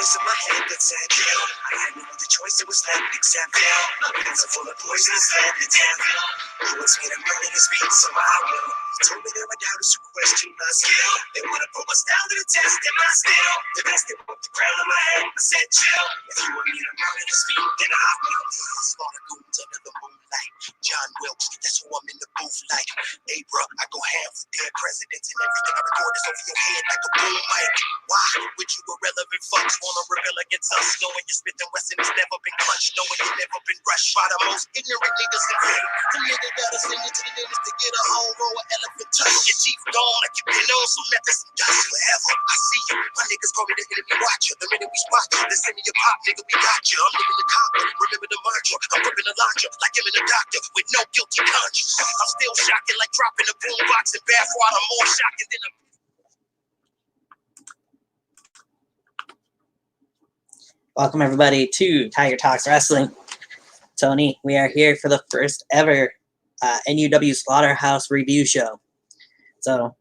voice in my head that said, kill. I had no other choice, it was left except kill. My pants are full of poison instead the devil. He wants me to murder his feet, so I will. He told me there were doubters who question my skill. They want to put us down to the test, am I still? The best they put the crown on my head, I said, chill. If you want me to murder his feet, then I will. Slaughter goons under the moonlight. John Wilkes, that's who I'm in the booth like. Hey, bro, I go ham for dead presidents and everything I record is over your head like a boom mic. Why would you irrelevant fucks wanna rebel against us? Knowing your Smith and Wesson has never been clutched, knowing you've never been rushed by the most ignorant niggas in fame. The nigga gotta send you to the dentist to get a whole row of elephant tusk. Your teeth gone like you've been on some methods and dust. Forever, I see you. My niggas call me the enemy watcher. The minute we spot you, they send me your pop, nigga, we got you. I'm living the cop, remember the mantra. I'm ripping the launcher like him and the doctor with no guilty conscience. I'm still shocking like dropping a boombox in bathwater, more shocking than a. Welcome everybody to Tiger Talks Wrestling. Tony, we are here for the first ever NUW Slaughterhouse review show. So,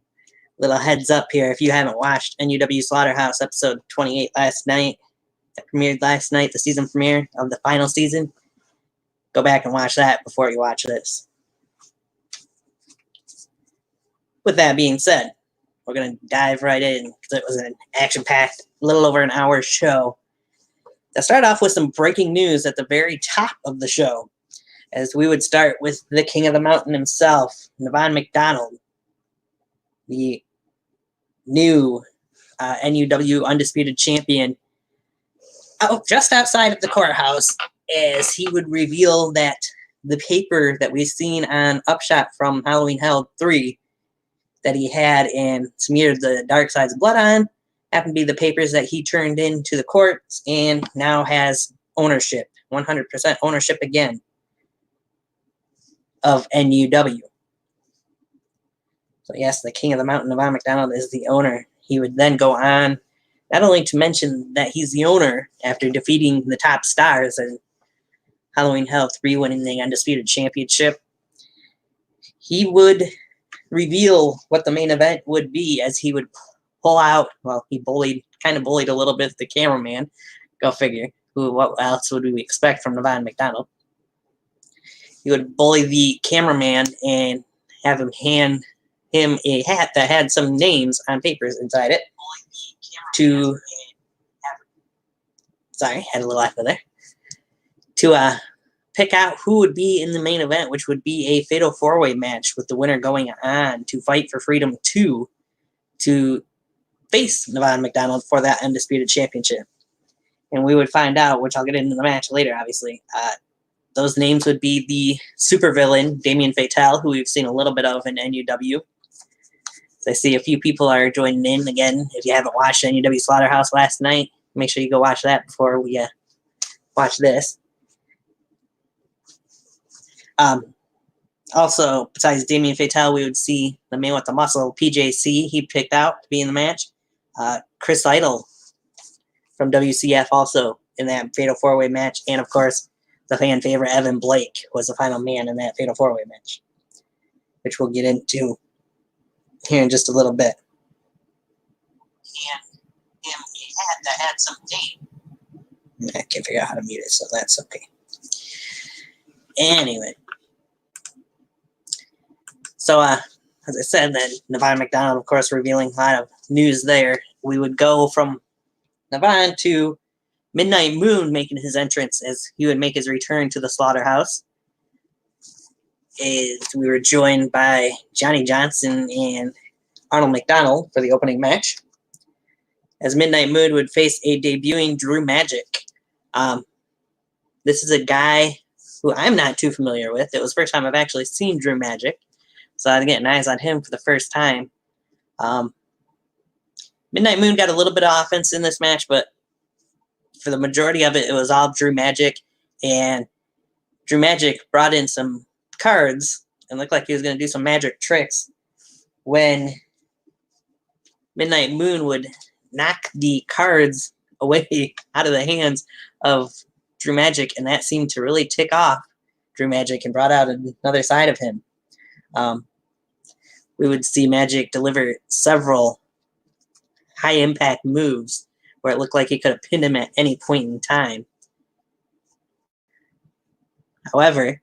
little heads up here, if you haven't watched NUW Slaughterhouse episode 28 last night, that premiered last night, the season premiere of the final season, go back and watch that before you watch this. With that being said, we're going to dive right in because it was an action-packed, little over an hour show. Let's start off with some breaking news at the very top of the show, as we would start with the King of the Mountain himself, Navon McDonald, the new NUW Undisputed Champion, just outside of the courthouse, as he would reveal that the paper that we've seen on Upshot from Halloween Hell 3 that he had and smeared the Dark Side's blood on happened to be the papers that he turned into the courts and now has ownership, 100% ownership again of NUW. So yes, the King of the Mountain, Navon McDonald, is the owner. He would then go on not only to mention that he's the owner after defeating the top stars and Halloween Hell 3 winning the Undisputed Championship, he would reveal what the main event would be as he would pull out, well, he kind of bullied a little bit the cameraman. Go figure. What else would we expect from Navon McDonald? He would bully the cameraman and have him hand him a hat that had some names on papers inside it sorry, had a little echo there, to pick out who would be in the main event, which would be a fatal four-way match with the winner going on to Fight for Freedom 2 to face Navon McDonald for that Undisputed Championship. And we would find out, which I'll get into the match later, obviously. Those names would be the supervillain, Damien Fatale, who we've seen a little bit of in NUW. So I see a few people are joining in. Again, if you haven't watched NUW Slaughterhouse last night, make sure you go watch that before we watch this. Also, besides Damien Fatale, we would see the man with the muscle, PJC, he picked out to be in the match. Chris Idol from WCF also in that Fatal 4-Way match. And, of course, the fan favorite Evan Blake was the final man in that Fatal 4-Way match, which we'll get into here in just a little bit. And he had some name. I can't figure out how to mute it, so that's okay. Anyway. So, as I said, then Navon McDonald, of course, revealing a lot of news there. We would go from Navon to Midnight Moon making his entrance as he would make his return to the Slaughterhouse. We were joined by Johnny Johnson and Arnold McDonald for the opening match, as Midnight Moon would face a debuting Drew Magic. This is a guy who I'm not too familiar with. It was the first time I've actually seen Drew Magic, so I'd get eyes on him for the first time. Midnight Moon got a little bit of offense in this match, but for the majority of it, it was all Drew Magic. And Drew Magic brought in some cards and looked like he was going to do some magic tricks when Midnight Moon would knock the cards away out of the hands of Drew Magic, and that seemed to really tick off Drew Magic and brought out another side of him. We would see Magic deliver several high-impact moves where it looked like he could have pinned him at any point in time. However,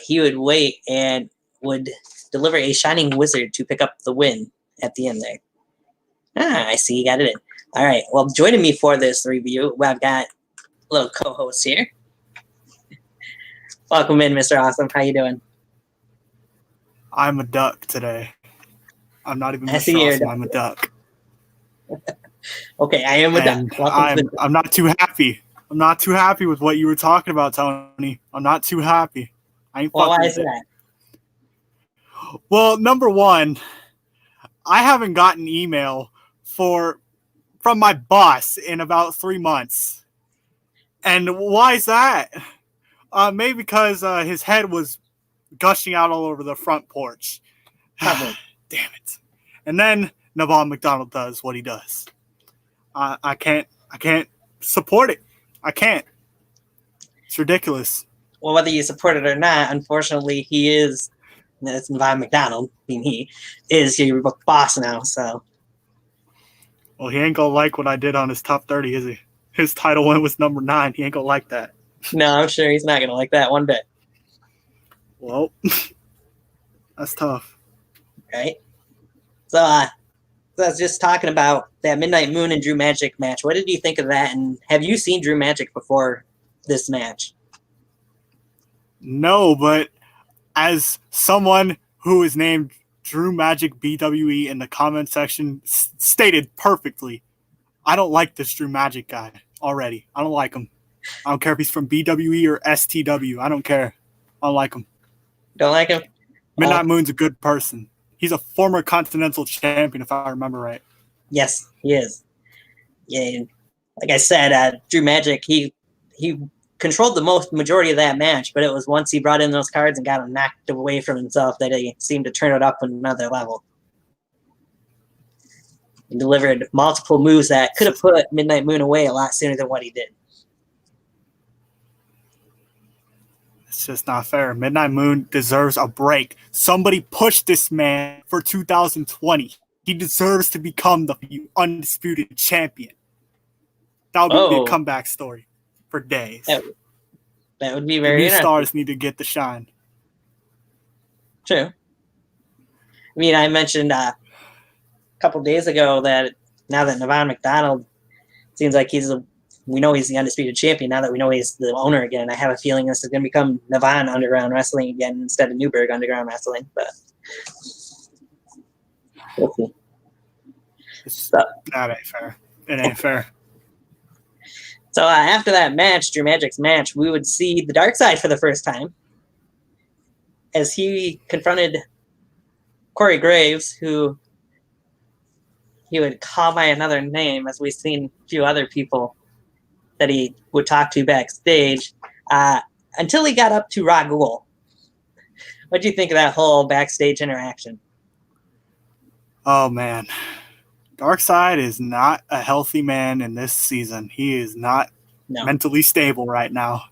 he would wait and would deliver a Shining Wizard to pick up the win at the end there. I see you got it in. All right. Well, joining me for this review, I've got a little co-host here. Welcome in, Mr. Awesome. How you doing? I'm a duck today. I'm not even I see Mr. you're a Awesome. duck. I'm a duck. Okay, I am a And duck. Welcome to the I'm not too happy. I'm not too happy with what you were talking about, Tony. I'm not too happy. I ain't Well, fucking why with is it. that? Well, number one, I haven't gotten email from my boss in about 3 months. And why is that? Maybe because his head was gushing out all over the front porch. Probably. Damn it. And then Navon McDonald does what he does. I can't support it. I can't. It's ridiculous. Well, whether you support it or not, unfortunately, he is. That's Vaughn McDonald. I mean, he is your boss now. So, Well, he ain't gonna like what I did on his top 30, is he? His title win was number 9. He ain't gonna like that. no, I'm sure he's not gonna like that one bit. Well, that's tough. Right? So, I was just talking about that Midnight Moon and Drew Magic match. What did you think of that? And have you seen Drew Magic before this match? No, but as someone who is named Drew Magic BWE in the comment section stated perfectly, I don't like this Drew Magic guy already. I don't like him. I don't care if he's from BWE or STW. I don't care. I don't like him. Don't like him? Midnight Moon's a good person. He's a former Continental Champion, if I remember right. Yes, he is. Yeah, like I said, Drew Magic, he controlled the majority of that match, but it was once he brought in those cards and got him knocked away from himself that he seemed to turn it up another level. He delivered multiple moves that could have put Midnight Moon away a lot sooner than what he did. It's just not fair. Midnight Moon deserves a break. Somebody pushed this man for 2020. He deserves to become the undisputed champion. That would be a comeback story for days. That would be very interesting. New stars need to get the shine. True. I mean, I mentioned a couple days ago that now that Navon McDonald seems like we know he's the undisputed champion, now that we know he's the owner again, I have a feeling this is going to become Navon Underground Wrestling again instead of Newburgh Underground Wrestling. But we'll see. That ain't fair. It ain't fair. So after that match, Drew Magic's match, we would see the Dark Side for the first time as he confronted Corey Graves, who he would call by another name, as we've seen a few other people that he would talk to backstage, until he got up to Ragul. What do you think of that whole backstage interaction? Oh, man. Darkseid is not a healthy man in this season. He is not mentally stable right now.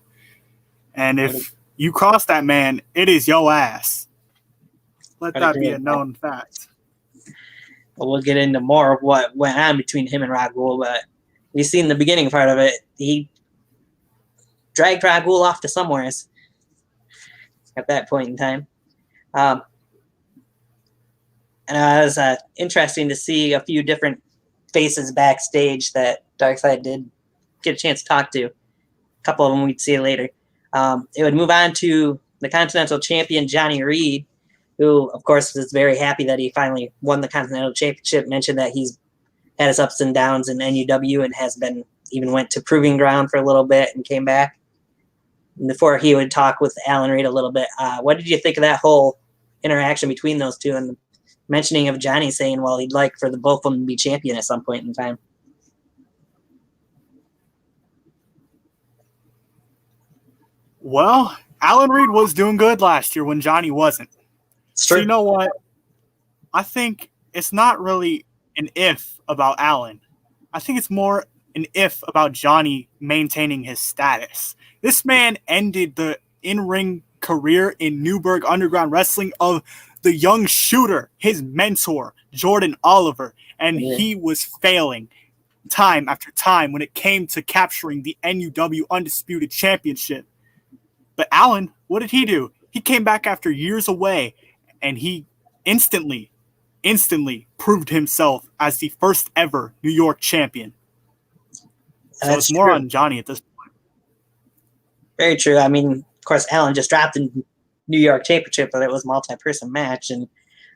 And if you cross that man, it is your ass. Let that be a known fact. Well, we'll get into more of what went on between him and Ragul, but we've seen the beginning part of it. He dragged Ragul off to somewhere at that point in time. And it was interesting to see a few different faces backstage that Darkseid did get a chance to talk to. A couple of them we'd see later. It would move on to the Continental Champion, Johnny Reed, who, of course, was very happy that he finally won the Continental Championship, mentioned that he's had his ups and downs in NUW and even went to Proving Ground for a little bit and came back. And before he would talk with Alan Reed a little bit, what did you think of that whole interaction between those two and the mentioning of Johnny saying, well, he'd like for the both of them to be champion at some point in time? Well, Alan Reed was doing good last year when Johnny wasn't. So you know what? I think it's not really an if about Alan. I think it's more an if about Johnny maintaining his status. This man ended the in-ring career in Newburgh Underground Wrestling of the young shooter, his mentor, Jordan Oliver, and he was failing. time after time when it came to capturing the NUW Undisputed Championship. But Allen, what did he do? He came back after years away, and he instantly proved himself as the first ever New York champion. So it's more on Johnny at this point. Very true. I mean, of course, Allen just dropped the New York Championship, but it was a multi-person match. And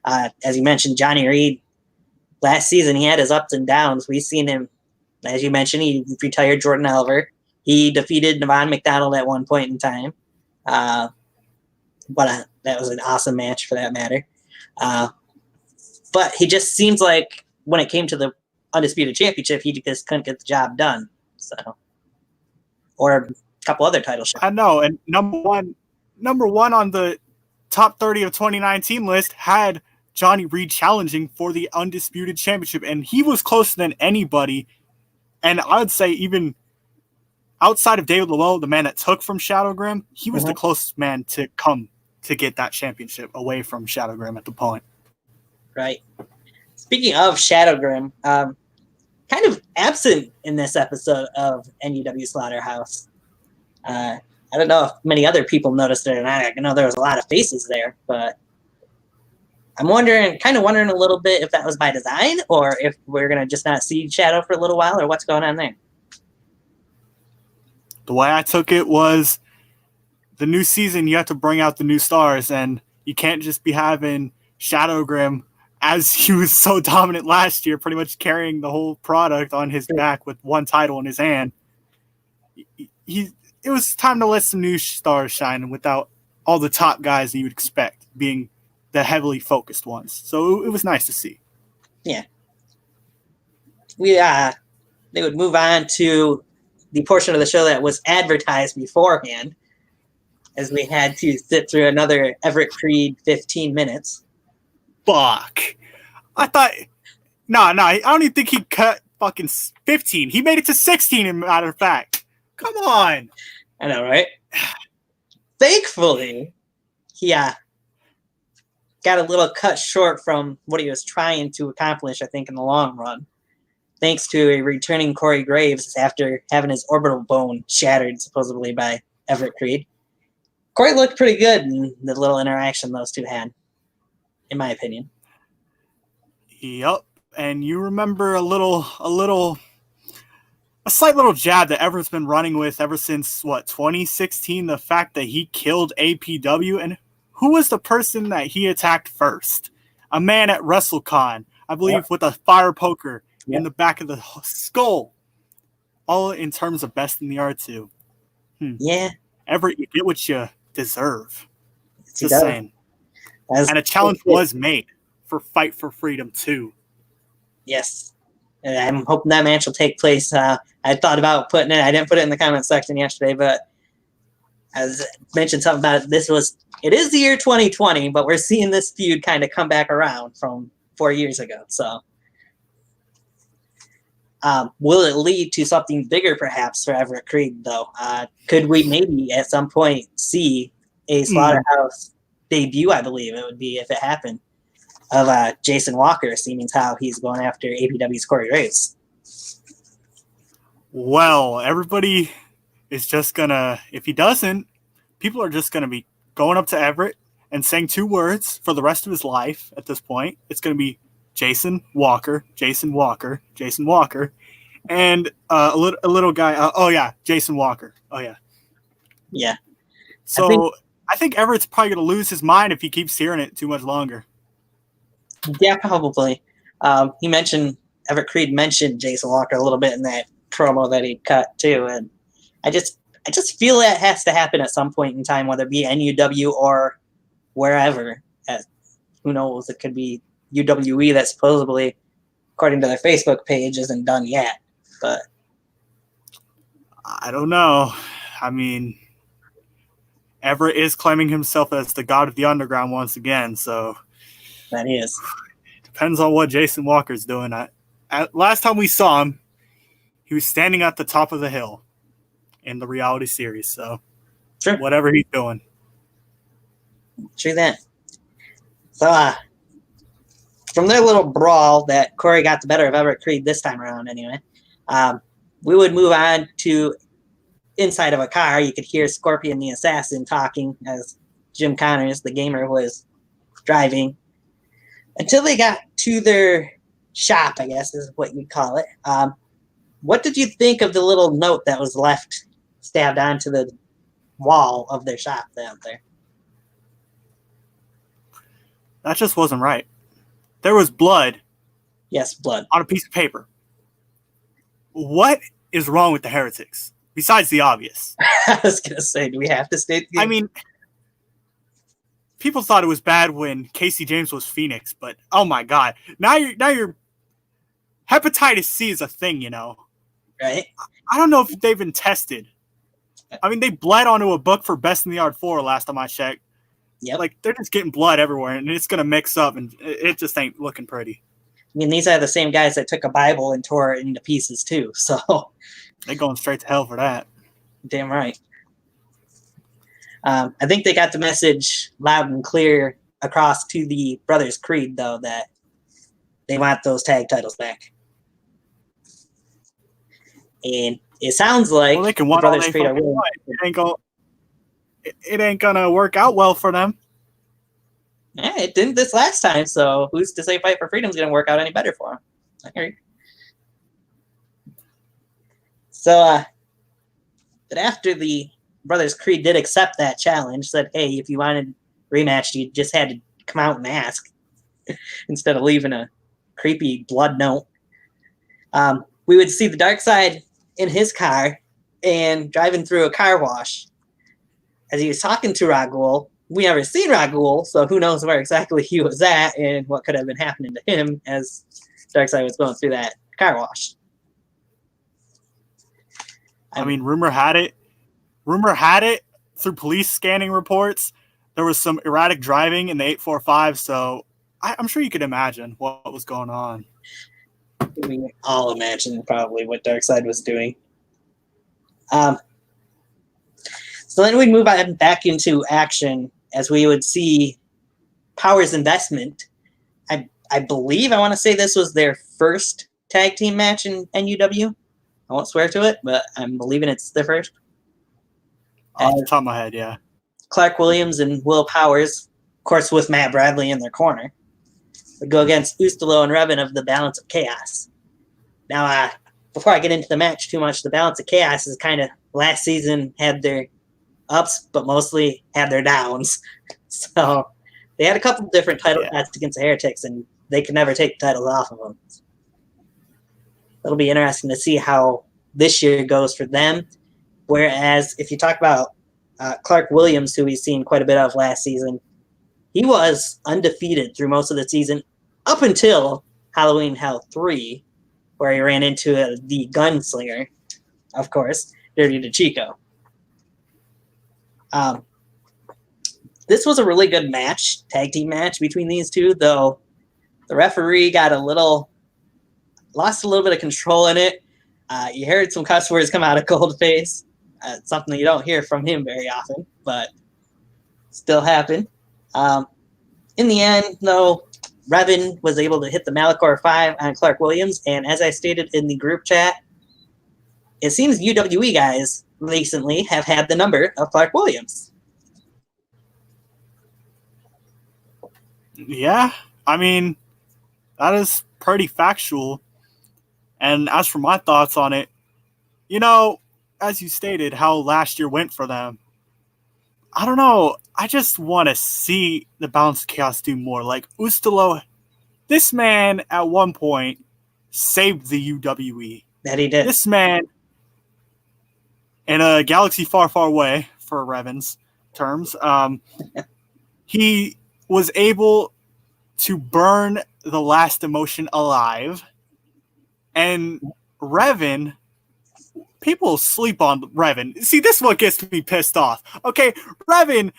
as you mentioned, Johnny Reed, last season, he had his ups and downs. We've seen him, as you mentioned, he retired Jordan Oliver. He defeated Navon McDonald at one point in time. That was an awesome match for that matter. But he just seems like when it came to the Undisputed Championship, he just couldn't get the job done. So, or a couple other title shots. I know, and number one on the top 30 of 2019 list had Johnny Reed challenging for the Undisputed Championship, and he was closer than anybody. And I would say even outside of David Lowell, the man that took from Shadow Graham, he was the closest man to come to get that championship away from Shadow Graham at the point. Right. Speaking of Shadow Graham, kind of absent in this episode of NUW Slaughterhouse. I don't know if many other people noticed it or not. I know there was a lot of faces there, but I'm wondering a little bit if that was by design or if we're going to just not see Shadow for a little while or what's going on there. The way I took it was the new season, you have to bring out the new stars, and you can't just be having Shadow Graham, as he was so dominant last year, pretty much carrying the whole product on his back with one title in his hand. It was time to let some new stars shine without all the top guys that you would expect being the heavily focused ones. So it was nice to see. Yeah. They would move on to the portion of the show that was advertised beforehand, as we had to sit through another Everett Creed 15 minutes. Fuck. I thought... No, I don't even think he cut fucking 15. He made it to 16, as a matter of fact. Come on. I know, right? Thankfully, he got a little cut short from what he was trying to accomplish, I think, in the long run. Thanks to a returning Corey Graves after having his orbital bone shattered, supposedly, by Everett Creed. Corey looked pretty good in the little interaction those two had, in my opinion. Yep. And you remember a slight little jab that Everett's been running with ever since, 2016, the fact that he killed APW. And who was the person that he attacked first? A man at WrestleCon, I believe, with a fire poker in the back of the skull. All in terms of best in the R2. Yeah. Everett, you get what you deserve. Just saying. And a challenge was made for Fight for Freedom 2. Yes. And I'm hoping that match will take place. I thought about putting it. I didn't put it in the comment section yesterday, but as I mentioned something about it, it is the year 2020, but we're seeing this feud kind of come back around from 4 years ago. So will it lead to something bigger perhaps for Everett Creed, though? Could we maybe at some point see a Slaughterhouse debut, I believe it would be if it happened, of Jason Walker, seeing how he's going after APW's Corey Graves? Well, everybody is just gonna, if he doesn't, people are just gonna be going up to Everett and saying two words for the rest of his life at this point. It's gonna be Jason Walker, Jason Walker, Jason Walker, and a little guy. Jason Walker. Oh yeah. Yeah. So I think Everett's probably gonna lose his mind if he keeps hearing it too much longer. Yeah, probably. Everett Creed mentioned Jason Walker a little bit in that promo that he cut too, and I just feel that has to happen at some point in time, whether it be NUW or wherever. Who knows? It could be UWE that supposedly, according to their Facebook page, isn't done yet. But I don't know. I mean, Everett is claiming himself as the god of the underground once again, so that is. Depends on what Jason Walker's doing. Last time we saw him, he was standing at the top of the hill in the reality series. So, sure. Whatever he's doing. True that. So, from their little brawl that Corey got the better of Everett Creed this time around anyway, We would move on to inside of a car. You could hear Scorpion the Assassin talking as Jim Connors, the gamer, was driving until they got to their shop, I guess is what you'd call it. What did you think of the little note that was left stabbed onto the wall of their shop out there? That just wasn't right. There was blood. Yes, blood. On a piece of paper. What is wrong with the heretics? Besides the obvious. I was going to say, do we have to state the... I mean, people thought it was bad when Casey James was Phoenix, but oh my God. Now you're hepatitis C is a thing, you know. Right? I don't know if they've been tested. I mean, they bled onto a book for Best in the Yard 4 last time I checked. Yep. Like, they're just getting blood everywhere, and it's going to mix up, and it just ain't looking pretty. I mean, these are the same guys that took a Bible and tore it into pieces, too. So they're going straight to hell for that. Damn right. I think they got the message loud and clear across to the Brothers Creed, though, that they want those tag titles back. And it sounds like they can the Brothers Creed are willing. It ain't gonna work out well for them. Yeah, it didn't this last time, so who's to say Fight for Freedom's going to work out any better for him? I hear you. So, but after the Brothers Creed did accept that challenge, said, hey, if you wanted a rematch, you just had to come out and ask instead of leaving a creepy blood note. We would see the Dark Side in his car and driving through a car wash. As he was talking to Ragul, we never seen Ragul, so who knows where exactly he was at and what could have been happening to him as Darkseid was going through that car wash. I mean, rumor had it through police scanning reports, there was some erratic driving in the 845, so I'm sure you could imagine what was going on. We can all imagine probably what Darkseid was doing. So then we move on back into action as we would see Power's investment. I believe, I want to say this was their first tag team match in NUW. I won't swear to it, but I'm believing it's their first. Off the top of my head, yeah. Clark Williams and Will Powers, of course with Matt Bradley in their corner, would go against Ustalo and Revan of the Balance of Chaos. Now, before I get into the match too much, the Balance of Chaos is kind of last season had their ups, but mostly had their downs. So they had a couple different title matches against the Heretics, and they could never take the titles off of them. It'll be interesting to see how this year goes for them. Whereas if you talk about Clark Williams, who we've seen quite a bit of last season, he was undefeated through most of the season up until Halloween Hell 3, where he ran into the gunslinger, of course, Dirty DeChico. This was a really good match, tag team match between these two, though the referee lost a little bit of control in it. You heard some cuss words come out of Goldface. Something you don't hear from him very often, but still happened. In the end, though, Revan was able to hit the Malachor 5 on Clark Williams, and as I stated in the group chat, it seems UWE guys recently have had the number of Clark Williams. Yeah, I mean, that is pretty factual. And as for my thoughts on it, you know, as you stated, how last year went for them, I don't know. I just want to see the Balance of Chaos do more. Like, Ustalo, this man at one point saved the UWE. That he did. This man, in a galaxy far, far away, for Revan's terms, he was able to burn the last emotion alive. And Revan, people sleep on Revan. See, this is what gets me pissed off. Okay, Revan,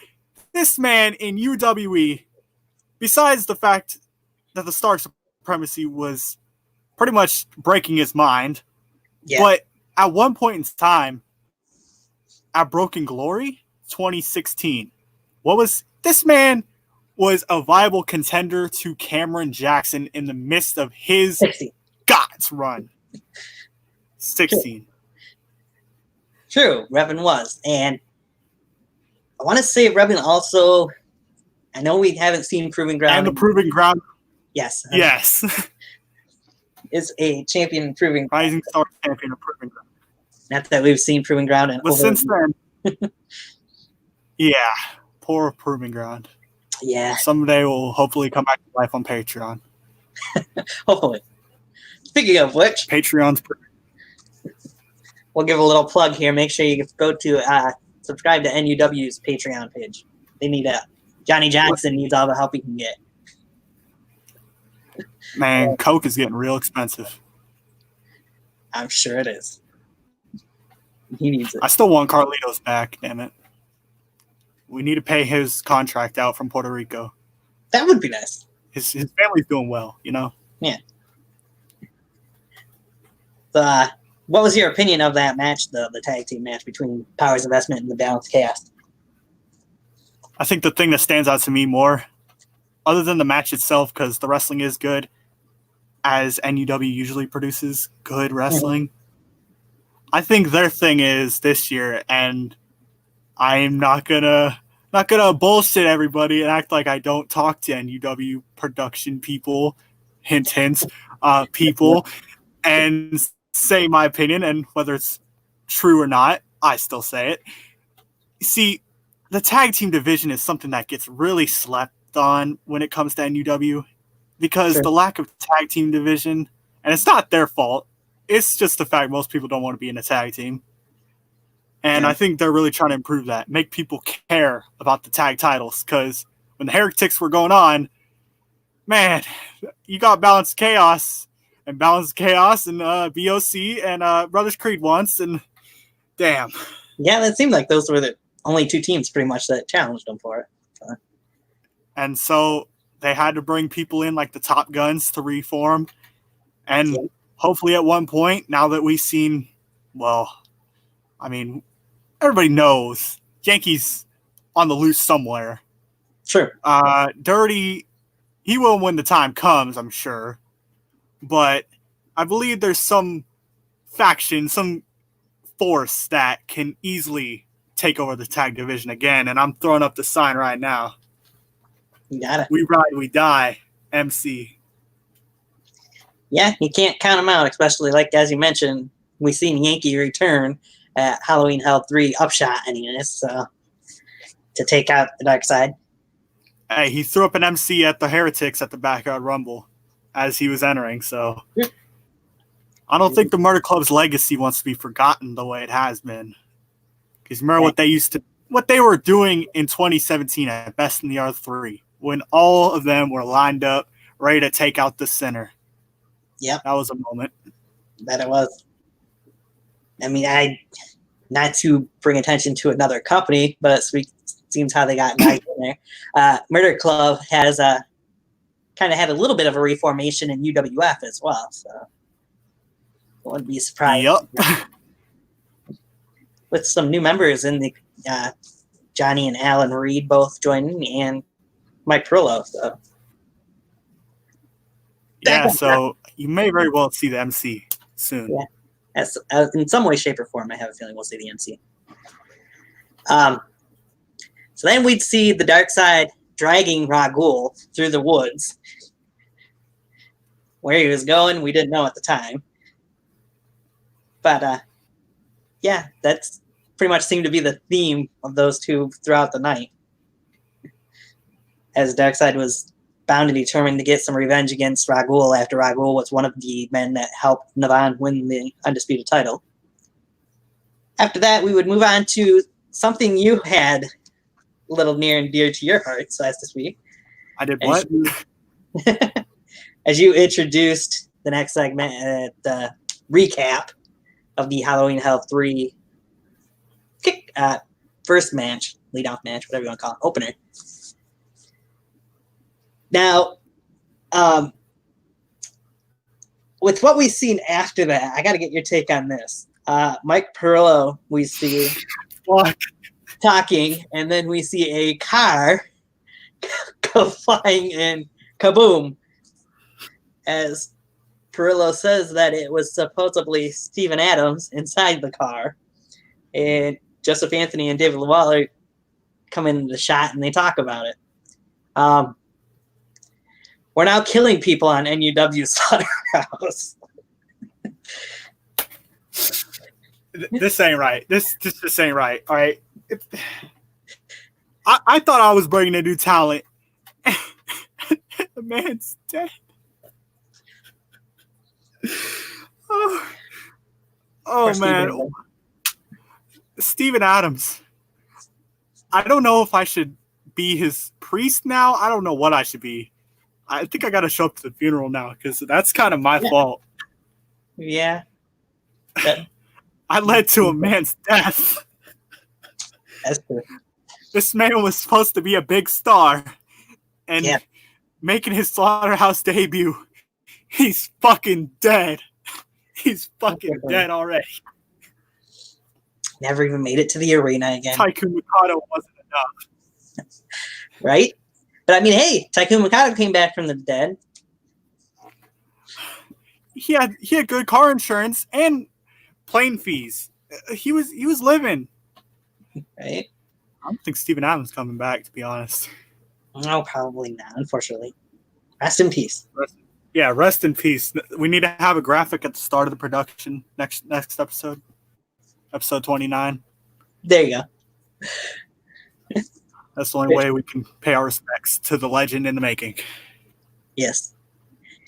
this man in UWE, besides the fact that the Star Supremacy was pretty much breaking his mind, but at one point in time, at Broken Glory, 2016, this man was a viable contender to Cameron Jackson in the midst of his 60. God's run. 16. True, Revan was. And I want to say Revan also, I know we haven't seen Proving Ground. And the Proving Ground. Yes. Yes. Is a champion in Proving Ground. Rising Star champion of Proving Ground. Not that we've seen Proving Ground in But since then, yeah, poor Proving Ground. Yeah. Someday we'll hopefully come back to life on Patreon. Hopefully. Speaking of which, Patreon's we'll give a little plug here. Make sure you go to subscribe to NUW's Patreon page. They need Johnny Johnson needs all the help he can get. Man, Coke is getting real expensive. I'm sure it is. He needs it. I still want Carlitos back, damn it. We need to pay his contract out from Puerto Rico. That would be nice. His family's doing well, you know? Yeah. What was your opinion of that match, the tag team match between Powers Investment and the Balanced Chaos? I think the thing that stands out to me more, other than the match itself, because the wrestling is good, as NUW usually produces good wrestling, I think their thing is this year, and I'm not gonna bullshit everybody and act like I don't talk to NUW production people, hint, people, and say my opinion, and whether it's true or not, I still say it. See, the tag team division is something that gets really slept on when it comes to NUW because the lack of tag team division, and it's not their fault, it's just the fact most people don't want to be in a tag team. And I think they're really trying to improve that, make people care about the tag titles, because when the Heretics were going on, man, you got Balanced Chaos and BOC and Brothers Creed once, and damn. Yeah, it seemed like those were the only two teams pretty much that challenged them for it. And so they had to bring people in like the Top Guns to reform. And hopefully at one point, now that we've seen, well, I mean, everybody knows Yankees on the loose somewhere. Sure. Dirty, he will when the time comes, I'm sure. But I believe there's some faction, some force that can easily take over the tag division again. And I'm throwing up the sign right now. You got it. We ride, we die, MC. Yeah, you can't count them out, especially like, as you mentioned, we seen Yankee return at Halloween Hell 3 Upshot anyways, so to take out the Dark Side. Hey, he threw up an MC at the Heretics at the Backyard Rumble as he was entering, so I don't think the Murder Club's legacy wants to be forgotten the way it has been. Because remember what they were doing in 2017 at Best in the R3 when all of them were lined up, ready to take out the center. Yep. That was a moment. That it was. I mean, not to bring attention to another company, but it seems how they got guys in there. Murder Club has kind of had a little bit of a reformation in UWF as well, so I wouldn't be surprised. Yep. With some new members in the Johnny and Alan Reed both joining, and Mike Perillo. So. Yeah, so you may very well see the MC soon. Yeah. In some way, shape, or form, I have a feeling we'll see the MC. So then we'd see the Dark Side dragging Ragul through the woods. Where he was going, we didn't know at the time. But, yeah, that's pretty much seemed to be the theme of those two throughout the night. As Dark Side was bound and determined to get some revenge against Ragul after Ragul was one of the men that helped Navan win the Undisputed title. After that, we would move on to something you had a little near and dear to your heart, so as to speak. I did what? As you introduced the next segment, the recap of the Halloween Hell 3 first match, lead-off match, whatever you want to call it, opener. Now, with what we've seen after that, I got to get your take on this. Mike Perillo, we see talking, and then we see a car go flying and kaboom as Perillo says that it was supposedly Steven Adams inside the car. And Joseph Anthony and David Lawler come into the shot and they talk about it. We're now killing people on NUW Slaughterhouse. This ain't right. This ain't right. All right. I thought I was bringing a new talent. The man's dead. Oh man. Steven Adams. I don't know if I should be his priest now. I don't know what I should be. I think I got to show up to the funeral now because that's kind of my fault. Yeah. I led to a man's death. That's true. This man was supposed to be a big star and making his Slaughterhouse debut. He's fucking dead. He's fucking dead already. Never even made it to the arena again. Tycoon Mikado wasn't enough. Right? But I mean, hey, Tycoon Mikado came back from the dead. He had good car insurance and plane fees. He was living. Right? I don't think Steven Adams coming back, to be honest. No, probably not, unfortunately. Rest in peace. Rest in peace. We need to have a graphic at the start of the production next episode. Episode 29. There you go. That's the only way we can pay our respects to the legend in the making. Yes.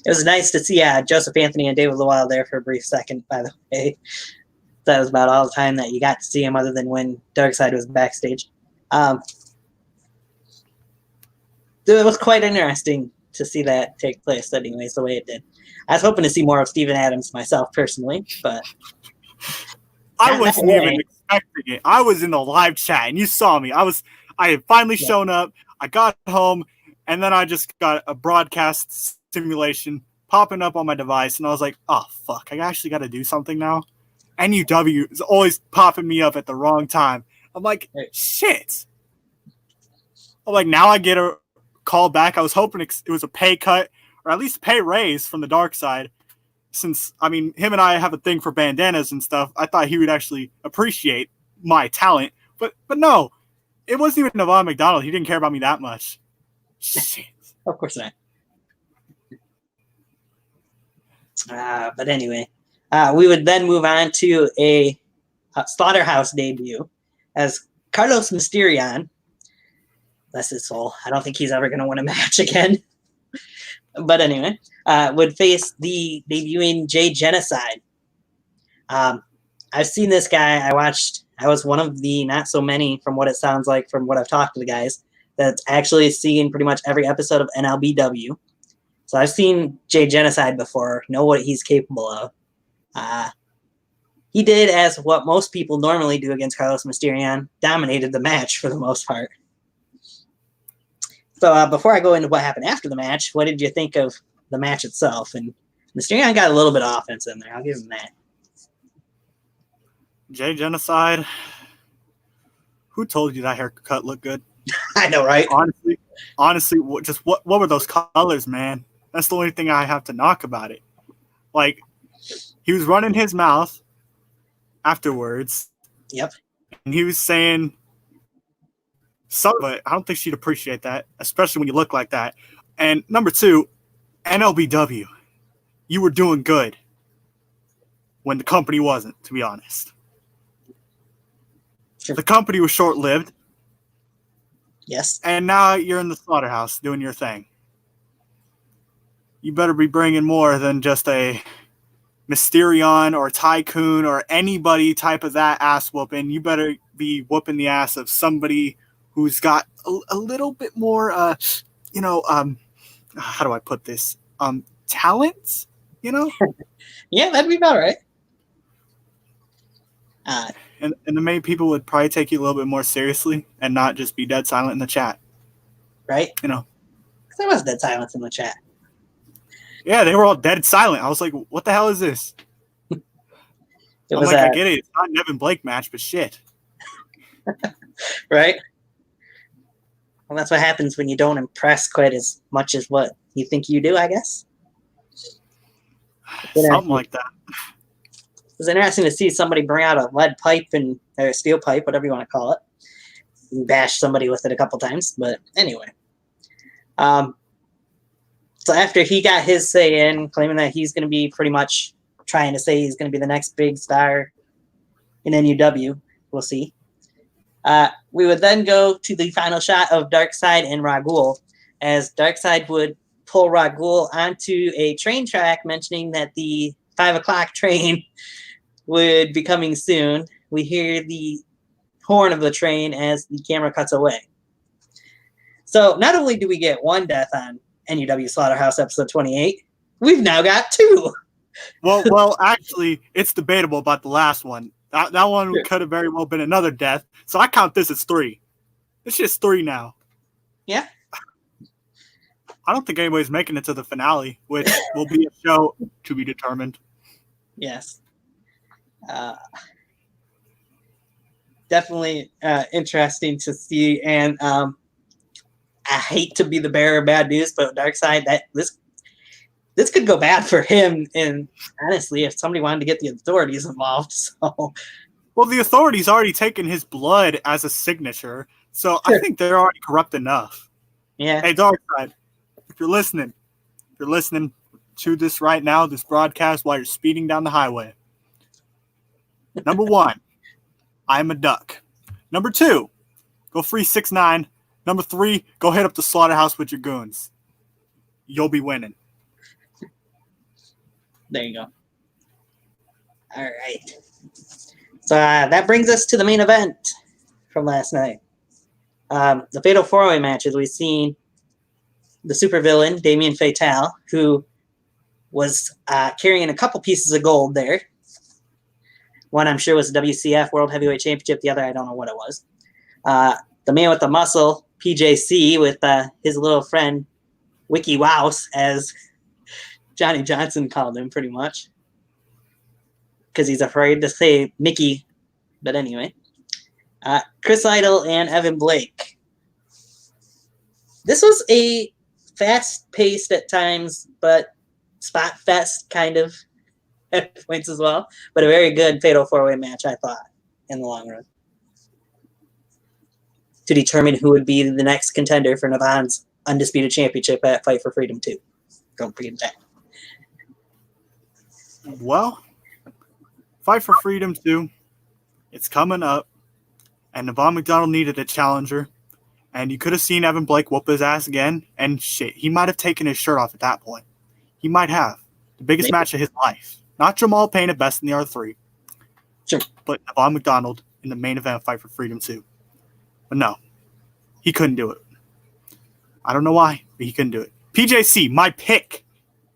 It was nice to see Joseph Anthony and David Lawal there for a brief second, by the way. That was about all the time that you got to see him other than when Darkseid was backstage. It was quite interesting to see that take place anyways, the way it did. I was hoping to see more of Steven Adams myself personally, but I wasn't even expecting it. I was in the live chat and you saw me. I had finally shown up. I got home and then I just got a broadcast simulation popping up on my device and I was like, oh fuck, I actually got to do something now. NUW is always popping me up at the wrong time. I'm like, shit. I'm like, now I get a call back. I was hoping it was a pay cut or at least a pay raise from the dark side. Since, I mean, him and I have a thing for bandanas and stuff, I thought he would actually appreciate my talent. But no, it wasn't even Nevada McDonald. He didn't care about me that much. Shit. Of course not. But anyway, we would then move on to a Slaughterhouse debut as Carlos Mysterion, bless his soul, I don't think he's ever going to win a match again. But anyway, would face the debuting Jay Genocide. I've seen this guy. I was one of the not so many, from what it sounds like, from what I've talked to the guys, that's actually seen pretty much every episode of NLBW. So I've seen Jay Genocide before, know what he's capable of. He did as what most people normally do against Carlos Mysterion, dominated the match for the most part. So before I go into what happened after the match, what did you think of the match itself? And Mysterion got a little bit of offense in there. I'll give him that. Jay Genocide. Who told you that haircut looked good? I know, right? Honestly, what were those colors, man? That's the only thing I have to knock about it. Like, he was running his mouth afterwards. Yep. And he was saying something, but I don't think she'd appreciate that, especially when you look like that. And number two, NLBW. You were doing good when the company wasn't, to be honest. Sure. The company was short-lived. Yes. And now you're in the Slaughterhouse doing your thing. You better be bringing more than just a Mysterion or Tycoon or anybody type of that ass whooping. You better be whooping the ass of somebody who's got a little bit more, how do I put this? Talents, you know? Yeah, that'd be about right. And the main people would probably take you a little bit more seriously and not just be dead silent in the chat. Right? You know? There was dead silence in the chat. Yeah, they were all dead silent. I was like, what the hell is this? I get it. It's not an Evan Blake match, but shit. Right? Well, that's what happens when you don't impress quite as much as what you think you do, I guess. Something like that. It was interesting to see somebody bring out a lead pipe or a steel pipe, whatever you want to call it, and bash somebody with it a couple times. But anyway, so after he got his say in, claiming that he's going to be pretty much trying to say he's going to be the next big star in NUW, we'll see. We would then go to the final shot of Darkseid and Ragul, as Darkseid would pull Ragul onto a train track, mentioning that the 5 o'clock train would be coming soon. We hear the horn of the train as the camera cuts away. So not only do we get one death on NUW Slaughterhouse episode 28, we've now got 2. Well, actually, it's debatable about the last one. That one could have very well been another death. So I count this as 3. It's just 3 now. Yeah. I don't think anybody's making it to the finale, which will be a show to be determined. Yes. Definitely interesting to see. And I hate to be the bearer of bad news, but Darkseid, this could go bad for him. And honestly, if somebody wanted to get the authorities involved, so. Well, the authorities already taken his blood as a signature, so I think they're already corrupt enough. Yeah. Hey, Darkseid, if you're listening to this right now, this broadcast while you're speeding down the highway. Number 1, I'm a duck. Number 2, go free 6ix9ine. Number 3, go hit up the slaughterhouse with your goons. You'll be winning. There you go. All right. So that brings us to the main event from last night. The Fatal 4-Way matches. We've seen the supervillain, Damien Fatale, who was carrying a couple pieces of gold there. One, I'm sure, was the WCF World Heavyweight Championship. The other, I don't know what it was. The man with the muscle, PJC, with his little friend, Wiki Wouse, as Johnny Johnson called him, pretty much. Because he's afraid to say Mickey. But anyway. Chris Idol and Evan Blake. This was a fast-paced at times, but spot fest kind of at points as well. But a very good Fatal 4-Way match, I thought, in the long run. To determine who would be the next contender for Navon's Undisputed Championship at Fight for Freedom 2. Don't forget that. Well, Fight for Freedom 2, it's coming up, and Navon McDonald needed a challenger, and you could have seen Evan Blake whoop his ass again, and shit, he might have taken his shirt off at that point. He might have. The biggest match of his life. Not Jamal Payne at best in the R3. Sure. But Navon McDonald in the main event of Fight for Freedom 2. But no, he couldn't do it. I don't know why, but he couldn't do it. PJC, my pick,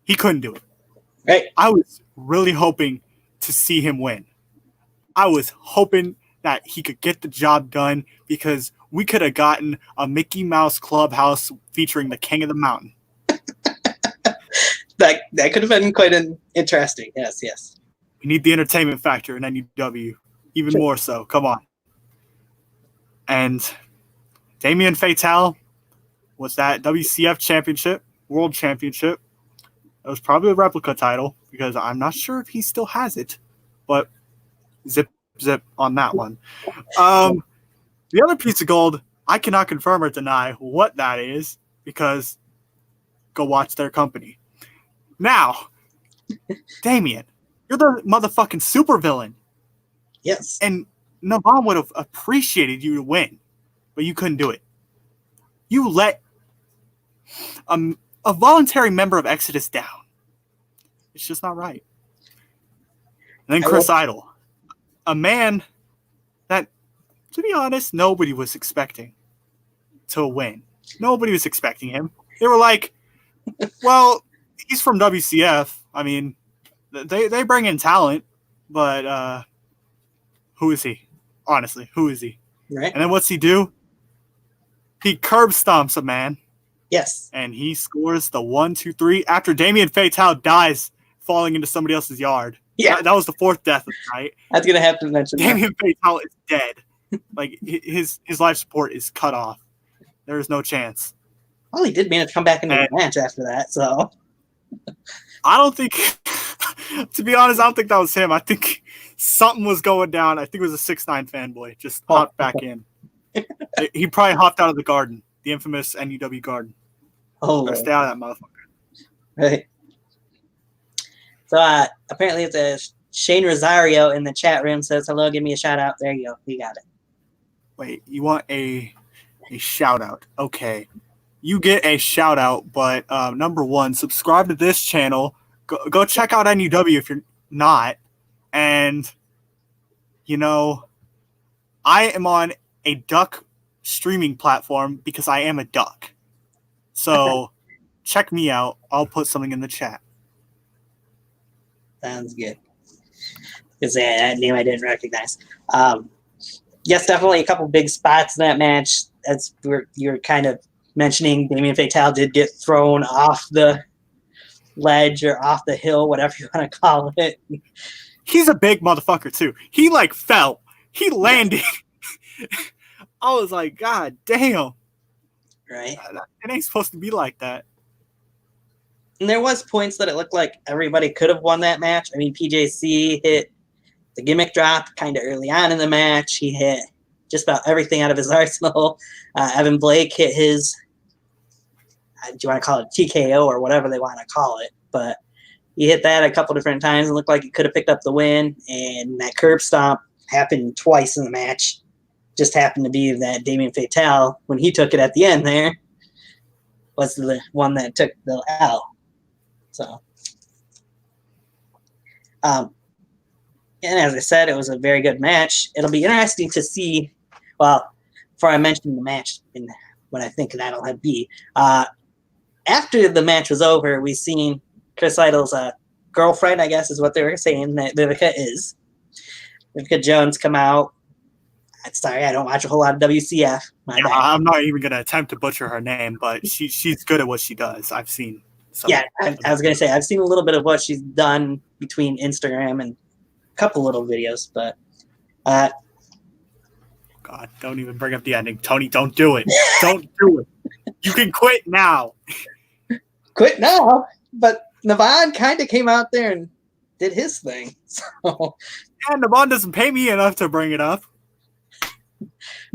he couldn't do it. Right. I was really hoping to see him win. I was hoping that he could get the job done because we could have gotten a Mickey Mouse Clubhouse featuring the King of the Mountain. That could have been quite interesting. Yes. We need the entertainment factor in NUW. Even more so. Come on. And Damien Fatale was that WCF championship, world championship. It was probably a replica title because I'm not sure if he still has it. But zip on that one. The other piece of gold, I cannot confirm or deny what that is because go watch their company. Now, Damien, you're the motherfucking supervillain. Yes. And Navon would have appreciated you to win, but you couldn't do it. You let a voluntary member of Exodus down. It's just not right. And then Chris Idol, a man that, to be honest, nobody was expecting to win. Nobody was expecting him. They were like, well, he's from WCF. I mean, they bring in talent, but who is he? Honestly, who is he? Right. And then what's he do? He curb stomps a man. Yes. And he scores the 1-2-3 after Damien Fatale dies falling into somebody else's yard. Yeah. That was the 4th death of the night. I was going to have to mention Damien Fatale is dead. Like, his life support is cut off. There is no chance. Well, he did manage to come back into the match after that, so. I don't think To be honest, I don't think that was him. I think something was going down. I think it was a 6ix9ine fanboy. Just hopped back in. He probably hopped out of the garden, the infamous NUW garden. Oh, Better stay out of that motherfucker. right. So apparently it's a Shane Rosario in the chat room says hello. Give me a shout out. There you go. You got it. Wait, you want a shout out? Okay, you get a shout out. But number one, subscribe to this channel. Go check out NUW if you're not. And I am on a duck streaming platform because I am a duck. So check me out. I'll put something in the chat. Sounds good. Because that name I didn't recognize. Yes, definitely a couple big spots in that match. As you're kind of mentioning, Damien Fatale did get thrown off the ledge or off the hill, whatever you want to call it. He's a big motherfucker too. He fell. He landed. I was like, God damn. Right. It ain't supposed to be like that. And there was points that it looked like everybody could have won that match. I mean, PJC hit the gimmick drop kind of early on in the match. He hit just about everything out of his arsenal. Evan Blake hit his, do you want to call it TKO or whatever they want to call it? But he hit that a couple different times and looked like he could have picked up the win. And that curb stomp happened twice in the match. Just happened to be that Damien Fatale, when he took it at the end there, was the one that took the L. So, and as I said, it was a very good match. It'll be interesting to see, well, before I mention the match and what I think that'll be, after the match was over, we seen Chris Idol's girlfriend, I guess is what they were saying, that Vivica is. Vivica Jones come out. Sorry, I don't watch a whole lot of WCF. I'm not even going to attempt to butcher her name, but she's good at what she does. I've seen some. Yeah, I was going to say, I've seen a little bit of what she's done between Instagram and a couple little videos, but... God, don't even bring up the ending. Tony, don't do it. Don't do it. You can quit now. Quit now? But Navon kind of came out there and did his thing. So yeah, Navon doesn't pay me enough to bring it up.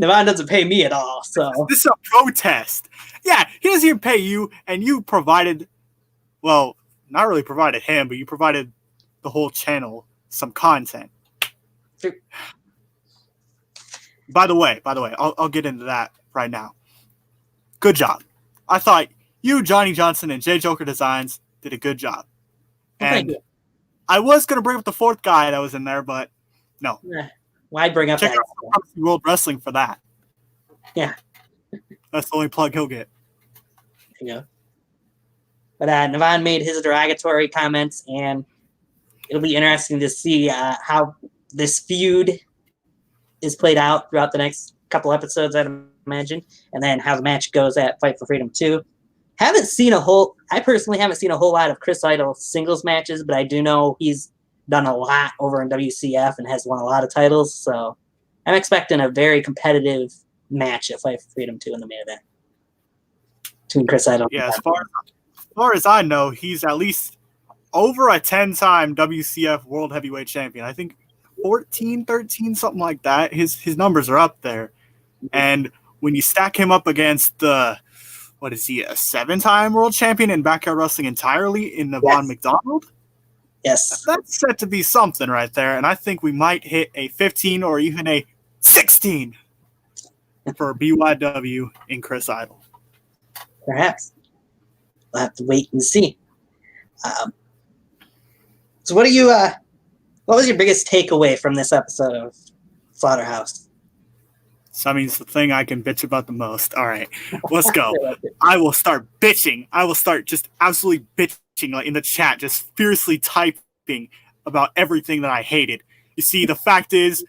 Navon doesn't pay me at all. So this is a protest. Yeah, he doesn't even pay you, and you provided, well, not really provided him, but you provided the whole channel some content. Sure. By the way, I'll get into that right now. Good job. I thought you, Johnny Johnson, and J Joker Designs did a good job. And I was going to bring up the fourth guy that was in there, but no. Why bring up Check that? out World Wrestling for that. Yeah. That's the only plug he'll get. You know. But Navon made his derogatory comments, and it'll be interesting to see how this feud is played out throughout the next couple episodes, I'd imagine, and then how the match goes at Fight for Freedom 2. I personally haven't seen a whole lot of Chris Idol singles matches, but I do know he's done a lot over in WCF and has won a lot of titles, so I'm expecting a very competitive match at Fight for Freedom 2 in the main event between Chris Idol. Yeah, as far as I know, he's at least over a 10-time WCF World Heavyweight Champion. I think 14, 13, something like that. His numbers are up there. And when you stack him up against a 7-time world champion in Backyard Wrestling entirely in Navon McDonald? Yes. That's set to be something right there. And I think we might hit a 15 or even a 16 for BYW in Chris Idol. Perhaps. We'll have to wait and see. So what was your biggest takeaway from this episode of Slaughterhouse? So that means the thing I can bitch about the most. All right, let's go. I will start bitching. I will start just absolutely bitching, like in the chat, just fiercely typing about everything that I hated. You see, the fact is,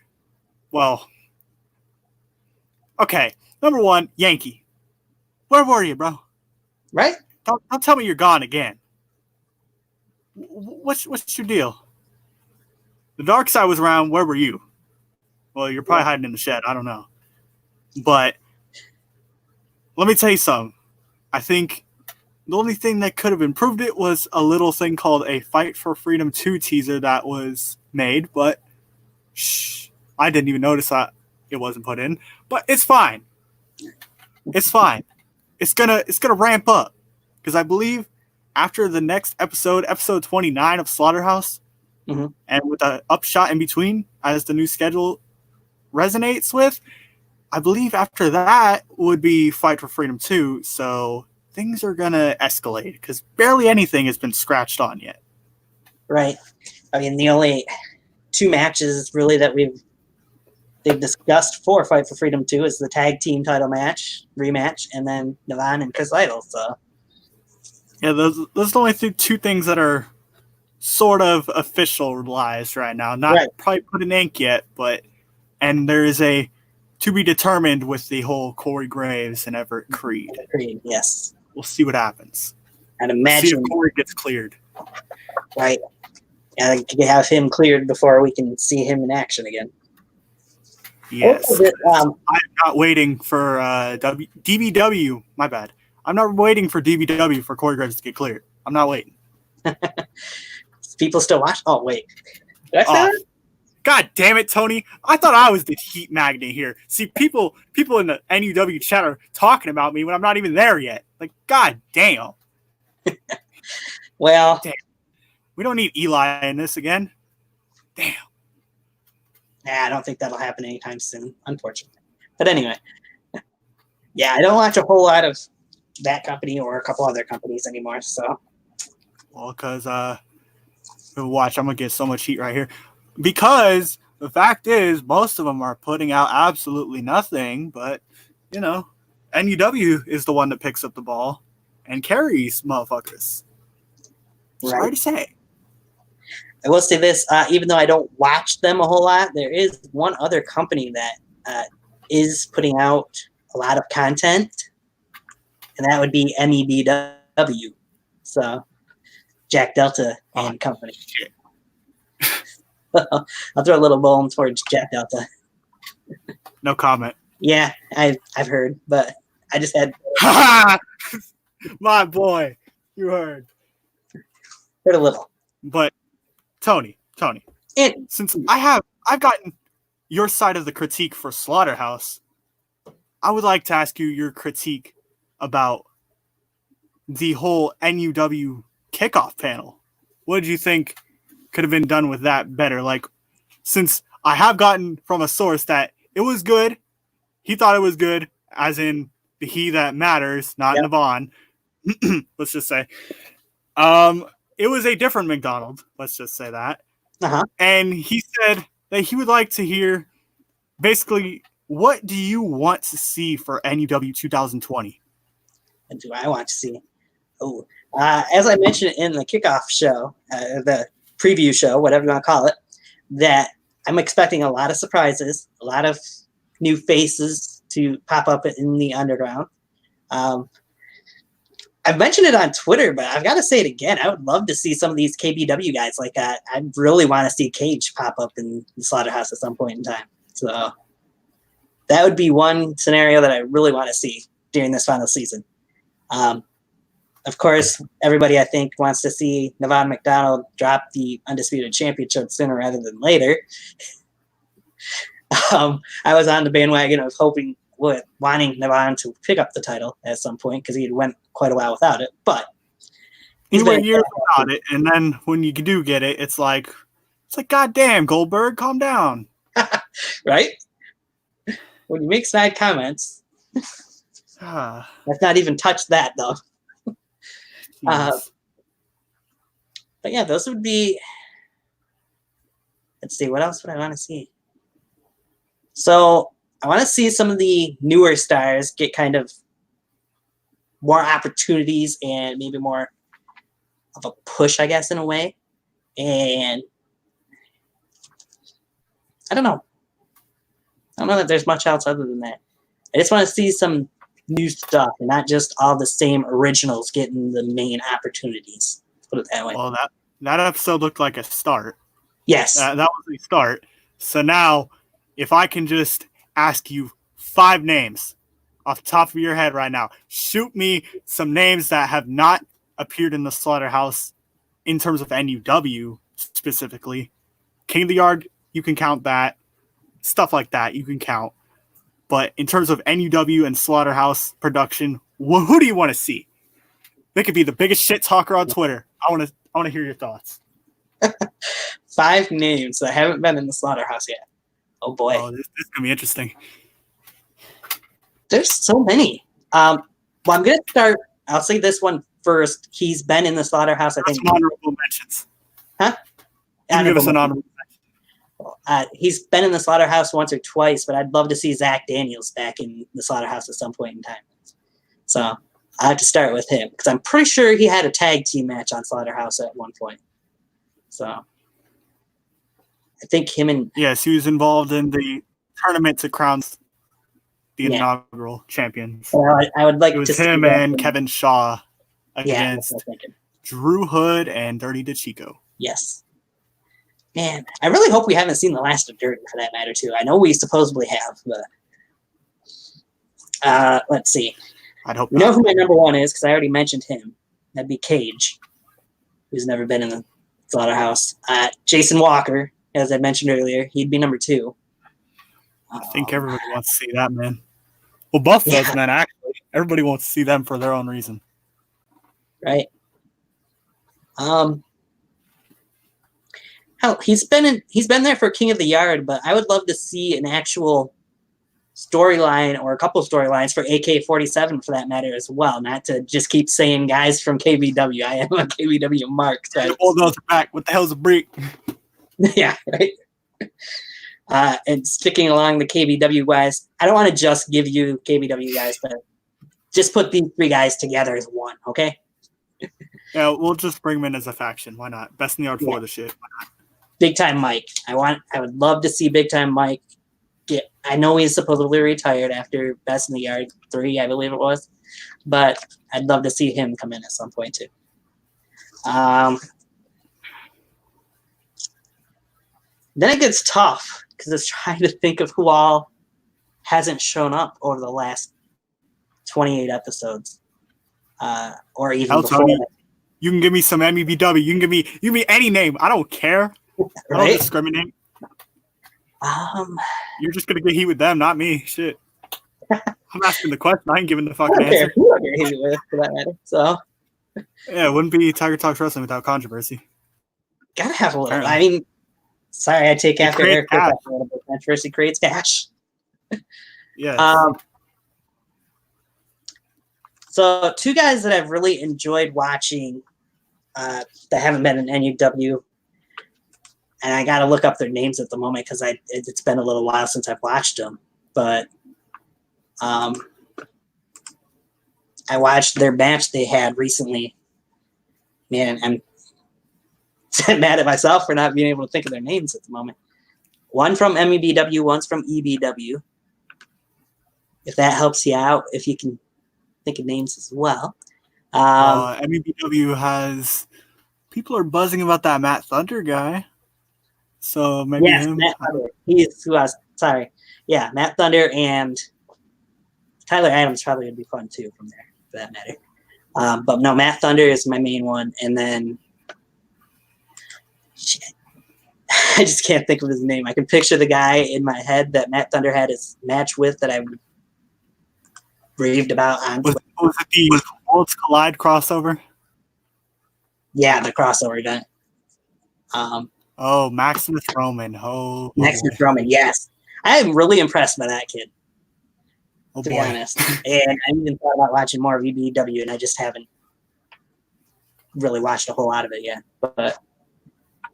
well, okay. Number one, Yankee. Where were you, bro? Right? Don't tell me you're gone again. What's your deal? The dark side was around. Where were you? Well, you're probably hiding in the shed. I don't know. But let me tell you something. I think The only thing that could have improved it was a little thing called a Fight for Freedom 2 teaser that was made, but I didn't even notice that it wasn't put in. But it's fine. It's fine. It's gonna ramp up. Because I believe after the next episode 29 of Slaughterhouse, and with the upshot in between as the new schedule resonates with, I believe after that would be Fight for Freedom 2, so things are going to escalate because barely anything has been scratched on yet. Right. I mean, the only 2 matches really that they've discussed for Fight for Freedom 2 is the tag team title rematch, and then Navon and Chris Idol. So yeah, those are the only 2 things that are sort of officialized right now. Not probably put in ink yet, and there is a to be determined with the whole Corey Graves and Everett Creed. Yes. We'll see what happens. And imagine see if Corey gets cleared. Right. And have him cleared before we can see him in action again. Yes. I'm not waiting for DBW. My bad. I'm not waiting for DBW for Corey Graves to get cleared. I'm not waiting. People still watch? Oh, wait. Did I say that? God damn it, Tony. I thought I was the heat magnet here. See, people in the NUW chat are talking about me when I'm not even there yet. Like, god damn. Well. Damn. We don't need Eli in this again. Damn. Yeah, I don't think that'll happen anytime soon, unfortunately. But anyway. Yeah, I don't watch a whole lot of that company or a couple other companies anymore, so. Well, because, watch, I'm going to get so much heat right here. Because the fact is, most of them are putting out absolutely nothing, but, NUW is the one that picks up the ball and carries motherfuckers. Sorry to say. I will say this, even though I don't watch them a whole lot, there is one other company that is putting out a lot of content, and that would be NEBW. So, Jack Delta and company. Shit. I'll throw a little bone towards Jack Delta. No comment. Yeah, I've heard, but I just had my boy, you heard a little. But Tony, since I've gotten your side of the critique for Slaughterhouse, I would like to ask you your critique about the whole NUW kickoff panel. What did you think could have been done with that better? Like, since I have gotten from a source that it was good, he thought it was good, as in the he that matters, not Navon. Let's just say. It was a different McDonald. Let's just say that. And he said that he would like to hear, basically, what do you want to see for NUW 2020? What do I want to see? Oh, as I mentioned in the kickoff show, the preview show, whatever you want to call it, that I'm expecting a lot of surprises, a lot of new faces to pop up in the underground. I've mentioned it on Twitter, but I've got to say it again. I would love to see some of these KBW guys. Like, I really want to see Cage pop up in the Slaughterhouse at some point in time. So that would be one scenario that I really want to see during this final season. Of course, everybody, I think, wants to see Navon McDonald drop the Undisputed Championship sooner rather than later. I was on the bandwagon of wanting Navon to pick up the title at some point because he went quite a while without it. But he went years without it, and then when you do get it, it's like, God damn, Goldberg, calm down. Right? When you make snide comments, let's not even touch that, though. But yeah, those would be. Let's see, what else would I want to see? So I want to see some of the newer stars get kind of more opportunities and maybe more of a push, I guess, in a way. And I don't know. I don't know that there's much else other than that. I just want to see some new stuff and not just all the same originals getting the main opportunities. Let's put it that way. Well, that episode looked like a start. Yes. That was a start. So now, if I can just ask you 5 names off the top of your head right now, shoot me some names that have not appeared in the Slaughterhouse in terms of NUW specifically. King of the Yard, you can count that. Stuff like that, you can count. But in terms of NUW and Slaughterhouse production, who do you want to see? They could be the biggest shit talker on Twitter. I want to hear your thoughts. 5 names that haven't been in the Slaughterhouse yet. Oh boy. Oh, this is gonna be interesting. There's so many. Well, I'm gonna start. I'll say this one first. He's been in the Slaughterhouse, I think. Some honorable mentions. Huh? You can give us an honorable mention. He's been in the Slaughterhouse once or twice, but I'd love to see Zach Daniels back in the Slaughterhouse at some point in time. So I have to start with him because I'm pretty sure he had a tag team match on Slaughterhouse at one point. So I think him and yes, he was involved in the tournament to crown the inaugural champions. Well, I would like it was to see him and Kevin Shaw against thinking. Drew Hood and Dirty DeChico. Yes. Man, I really hope we haven't seen the last of Dirty for that matter too. I know we supposedly have, but let's see. I'd hope you know who my number one is because I already mentioned him. That'd be Cage, who's never been in the Slaughterhouse. Jason Walker, as I mentioned earlier, he'd be number 2. I think everybody wants to see that, man. Well, both those men, actually. Everybody wants to see them for their own reason. Right. Hell, he's been there for King of the Yard, but I would love to see an actual storyline or a couple storylines for AK-47 for that matter as well. Not to just keep saying guys from KBW. I am a KBW mark. So all those are back. What the hell's a break? Yeah, right. And sticking along the KBW guys, I don't want to just give you KBW guys, but just put these 3 guys together as one, okay? Yeah, we'll just bring them in as a faction. Why not? Best in the yard for the shit. Why not? Big Time Mike. I would love to see Big Time Mike get. I know he's supposedly retired after Best in the Yard 3, I believe it was, but I'd love to see him come in at some point too. Then it gets tough because it's trying to think of who all hasn't shown up over the last 28 episodes, or even before. You can give me some MEBW. You can give me any name. I don't care. Right? I don't discriminate. You're just gonna get heat with them, not me. Shit. I'm asking the question. I ain't giving the fucking answer. Who I get heat with for that matter. So yeah, it wouldn't be Tiger Talks Wrestling without controversy. Gotta have a little. I mean, sorry, I take after Eric. A little bit. Controversy creates cash. Yeah. So 2 guys that I've really enjoyed watching that haven't been in NUW, and I got to look up their names at the moment because it's been a little while since I've watched them. But I watched their match they had recently. Man, I'm mad at myself for not being able to think of their names at the moment. One from MEBW, one's from EBW. If that helps you out, if you can think of names as well. MEBW has people are buzzing about that Matt Thunder guy. So maybe him. Matt Thunder. He's who I was sorry. Yeah, Matt Thunder and Tyler Adams probably would be fun too from there, for that matter. But no, Matt Thunder is my main one, and then shit. I just can't think of his name. I can picture the guy in my head that Matt Thunder had his match with that I raved about on was it the Worlds Collide crossover? Yeah, the crossover done. Maximus Roman. Maximus Roman, yes. I am really impressed by that kid. To be honest. And I even thought about watching more of EBW, and I just haven't really watched a whole lot of it yet. But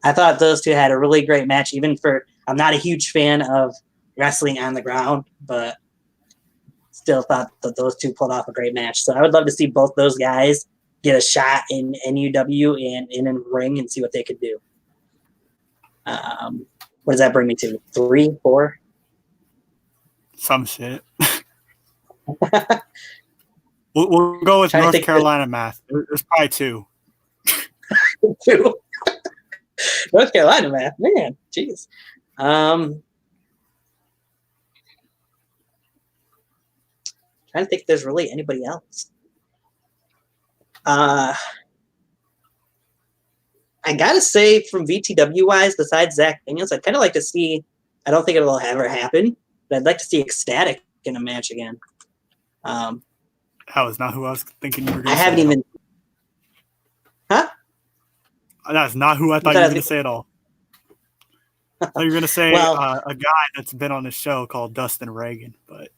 I thought those 2 had a really great match, even for I'm not a huge fan of wrestling on the ground, but still thought that those 2 pulled off a great match. So I would love to see both those guys get a shot in NUW and in a ring and see what they could do. What does that bring me to? 3, 4? Some shit. we'll go with North Carolina math. There's probably 2. 2. North Carolina math, man. Jeez. trying to think if there's really anybody else. I gotta say, from VTW wise, besides Zach Daniels, I'd kind of like to see. I don't think it'll ever happen, but I'd like to see Ecstatic in a match again. That was not who I was thinking you were going to say. I haven't even. Huh? That's not who I thought you were going to say at all. I thought you were going to say a guy that's been on the show called Dustin Reagan, but.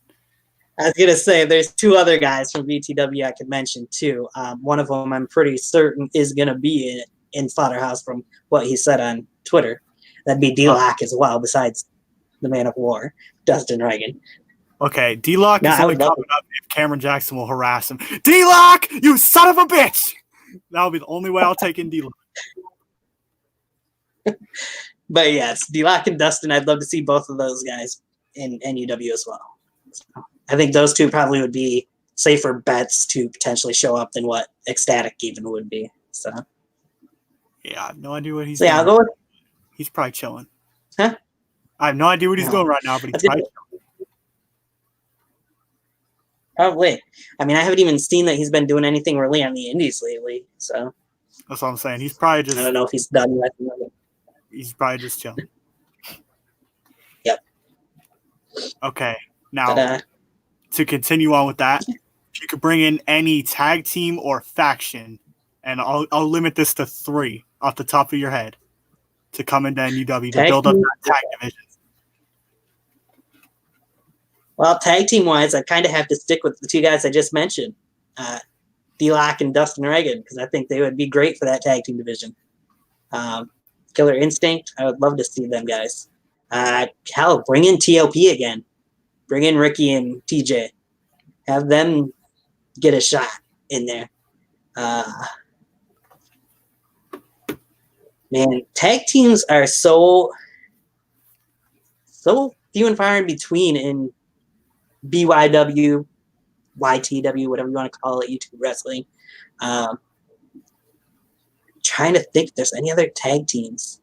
I was going to say there's two other guys from VTW I could mention too. One of them I'm pretty certain is going to be in Slaughterhouse from what he said on Twitter. That'd be D-Lock as well, besides the Man of War, Dustin Reagan. Okay, D-Lock is only coming up if Cameron Jackson will harass him. D-Lock, you son of a bitch! That'll be the only way I'll take in D-Lock. But yes, D-Lock and Dustin, I'd love to see both of those guys in NUW as well. So I think those two probably would be safer bets to potentially show up than what Ecstatic even would be. So yeah, I have no idea what he's doing. Yeah, I'll go with. He's probably chilling. Huh? I have no idea what he's doing right now, but he's probably chilling. Probably. I mean, I haven't even seen that he's been doing anything really on the indies lately. So that's what I'm saying. He's probably just. I don't know if he's done with it. He's probably just chilling. Yep. Okay. Now, to continue on with that, if you could bring in any tag team or faction, and I'll limit this to 3 off the top of your head, to come into NUW to build up that tag division. Well, tag team wise, I kind of have to stick with the two guys I just mentioned, D-Lock and Dustin Reagan, because I think they would be great for that tag team division. Killer Instinct, I would love to see them guys. Hell, bring in TOP again. Bring in Ricky and TJ. Have them get a shot in there. Man, tag teams are so few and far in between in BYW, YTW, whatever you want to call it, YouTube wrestling. Trying to think if there's any other tag teams.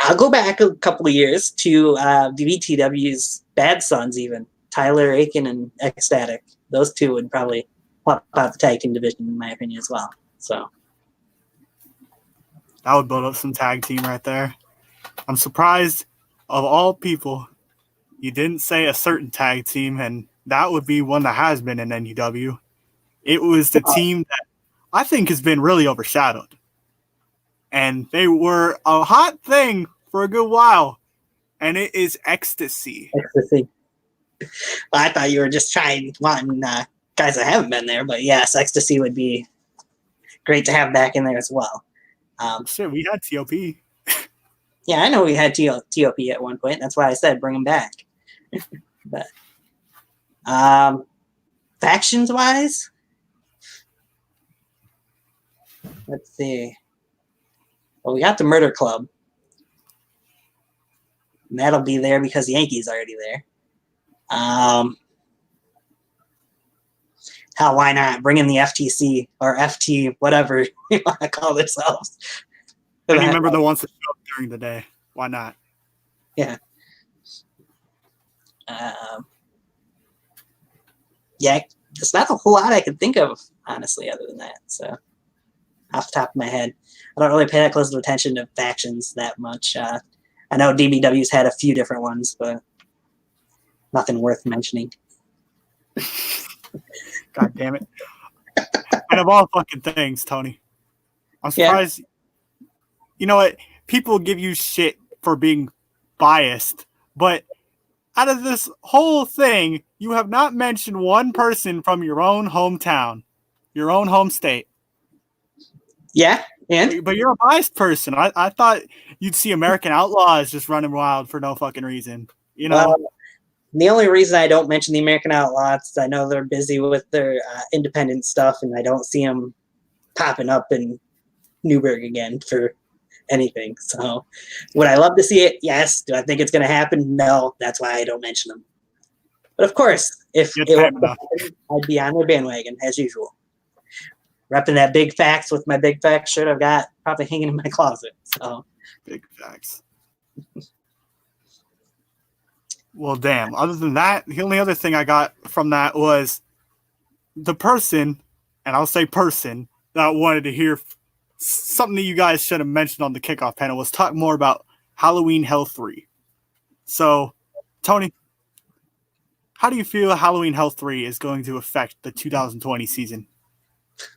I'll go back a couple of years to VTW's Bad Sons even. Tyler Aiken and Ecstatic. Those two would probably pop out the tag team division in my opinion as well. So that would build up some tag team right there. I'm surprised, of all people, you didn't say a certain tag team, and that would be one that has been in NUW. It was the team that I think has been really overshadowed. And they were a hot thing for a good while, and it is Ecstasy. Ecstasy. Well, I thought you were just wanting guys that haven't been there, but yes, Ecstasy would be great to have back in there as well. Shit, we had TOP. Yeah, I know we had TOP at one point. That's why I said bring them back. But factions-wise, let's see. Well, we got the Murder Club. And that'll be there because Yankee's already there. Hell, why not? Bring in the FTC or FT, whatever you want to call themselves. Any member that wants to show up during the day. Why not? Yeah. Yeah, there's not a whole lot I can think of, honestly, other than that. So, off the top of my head, I don't really pay that close of attention to factions that much. I know DBW's had a few different ones, but nothing worth mentioning. God damn it. And of all fucking things, Tony, I'm surprised. Yeah. You know what? People give you shit for being biased, but out of this whole thing, you have not mentioned one person from your own hometown, your own home state. Yeah, and? But you're a biased person. I thought you'd see American Outlaws just running wild for no fucking reason. You know? The only reason I don't mention the American Outlaws is I know they're busy with their independent stuff, and I don't see them popping up in Newburgh again for anything. So would I love to see it? Yes. Do I think it's going to happen? No. That's why I don't mention them. But of course, if it were to happen, I'd be on their bandwagon as usual. Repping that Big Facts with my Big Facts shirt I've got probably hanging in my closet. So Big Facts. Well, damn. Other than that, the only other thing I got from that was the person, and I'll say person, that wanted to hear something that you guys should have mentioned on the kickoff panel was talk more about Halloween Hell 3. So, Tony, how do you feel Halloween Hell 3 is going to affect the 2020 season,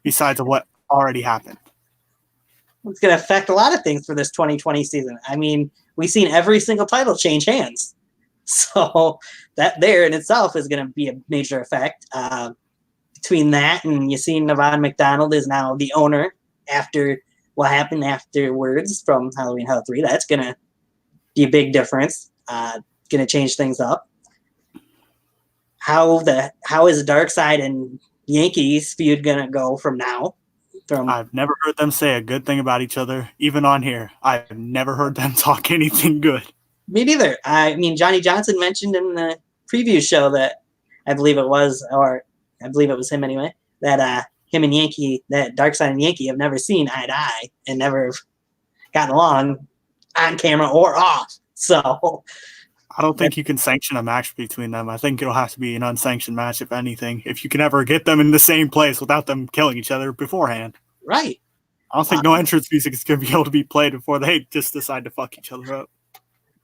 besides what already happened? It's going to affect a lot of things for this 2020 season. I mean, we've seen every single title change hands. So that there in itself is going to be a major effect. Between that and you see Nevon McDonald is now the owner after what happened afterwards from Halloween Hell 3. That's going to be a big difference. Going to change things up. How is Darkseid and Yankees feud going to go from now? I've never heard them say a good thing about each other, even on here. I've never heard them talk anything good. Me neither. I mean, Johnny Johnson mentioned in the preview show that I believe it was him anyway, that him and Yankee, that Darkseid and Yankee have never seen eye to eye and never gotten along on camera or off. So I don't think you can sanction a match between them. I think it'll have to be an unsanctioned match, if anything, if you can ever get them in the same place without them killing each other beforehand. Right. I don't think no entrance music is going to be able to be played before they just decide to fuck each other up.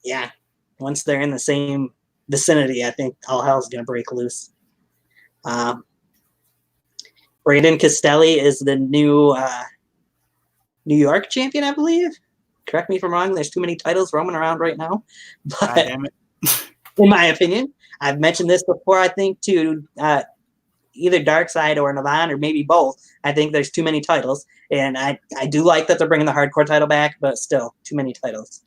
Yeah. Once they're in the same vicinity, I think all hell's going to break loose. Brandon Castelli is the new New York champion, I believe. Correct me if I'm wrong. There's too many titles roaming around right now. But God damn it. In my opinion, I've mentioned this before, I think, to either Darkseid or Nevon, or maybe both. I think there's too many titles. And I do like that they're bringing the hardcore title back, but still, too many titles.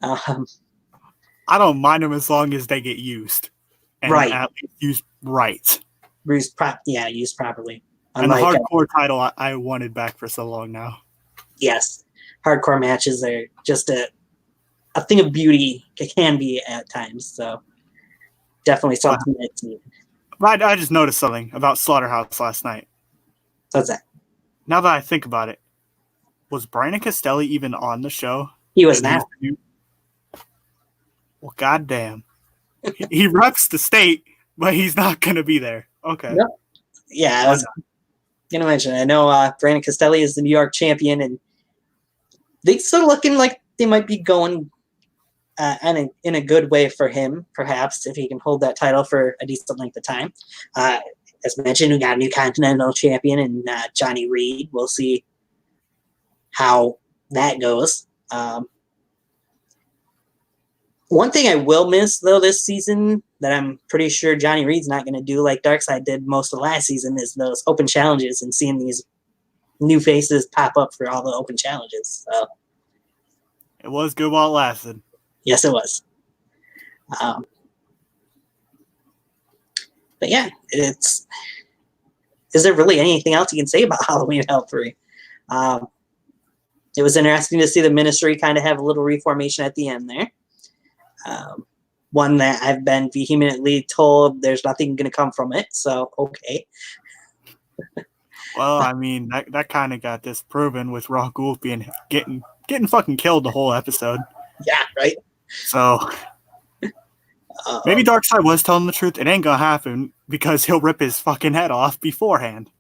I don't mind them as long as they get used. And right. At least used right. Used properly. Unlike, and the hardcore title I wanted back for so long now. Yes. Hardcore matches are just a thing of beauty. It can be at times. So definitely something that's needed. I just noticed something about Slaughterhouse last night. What's that? Now that I think about it, was Brandon Castelli even on the show? He was not. Well, goddamn. He reps the state, but he's not going to be there. Okay. Yep. Yeah, I was going to mention. I know Brandon Castelli is the New York champion, and they're still looking like they might be going in a good way for him, perhaps, if he can hold that title for a decent length of time. As mentioned, we got a new Continental champion in Johnny Reed. We'll see how that goes. One thing I will miss, though, this season that I'm pretty sure Johnny Reed's not going to do like Darkseid did most of last season is those open challenges and seeing these new faces pop up for all the open challenges. So, it was good while it lasted. Yes, it was. But yeah, is there really anything else you can say about Halloween Hell 3? It was interesting to see the ministry kind of have a little reformation at the end there. One that I've been vehemently told there's nothing going to come from it. So, okay. Well, I mean, that kind of got disproven with Raw Ghul getting fucking killed the whole episode. Yeah, right. So maybe Darkseid was telling the truth. It ain't gonna happen because he'll rip his fucking head off beforehand.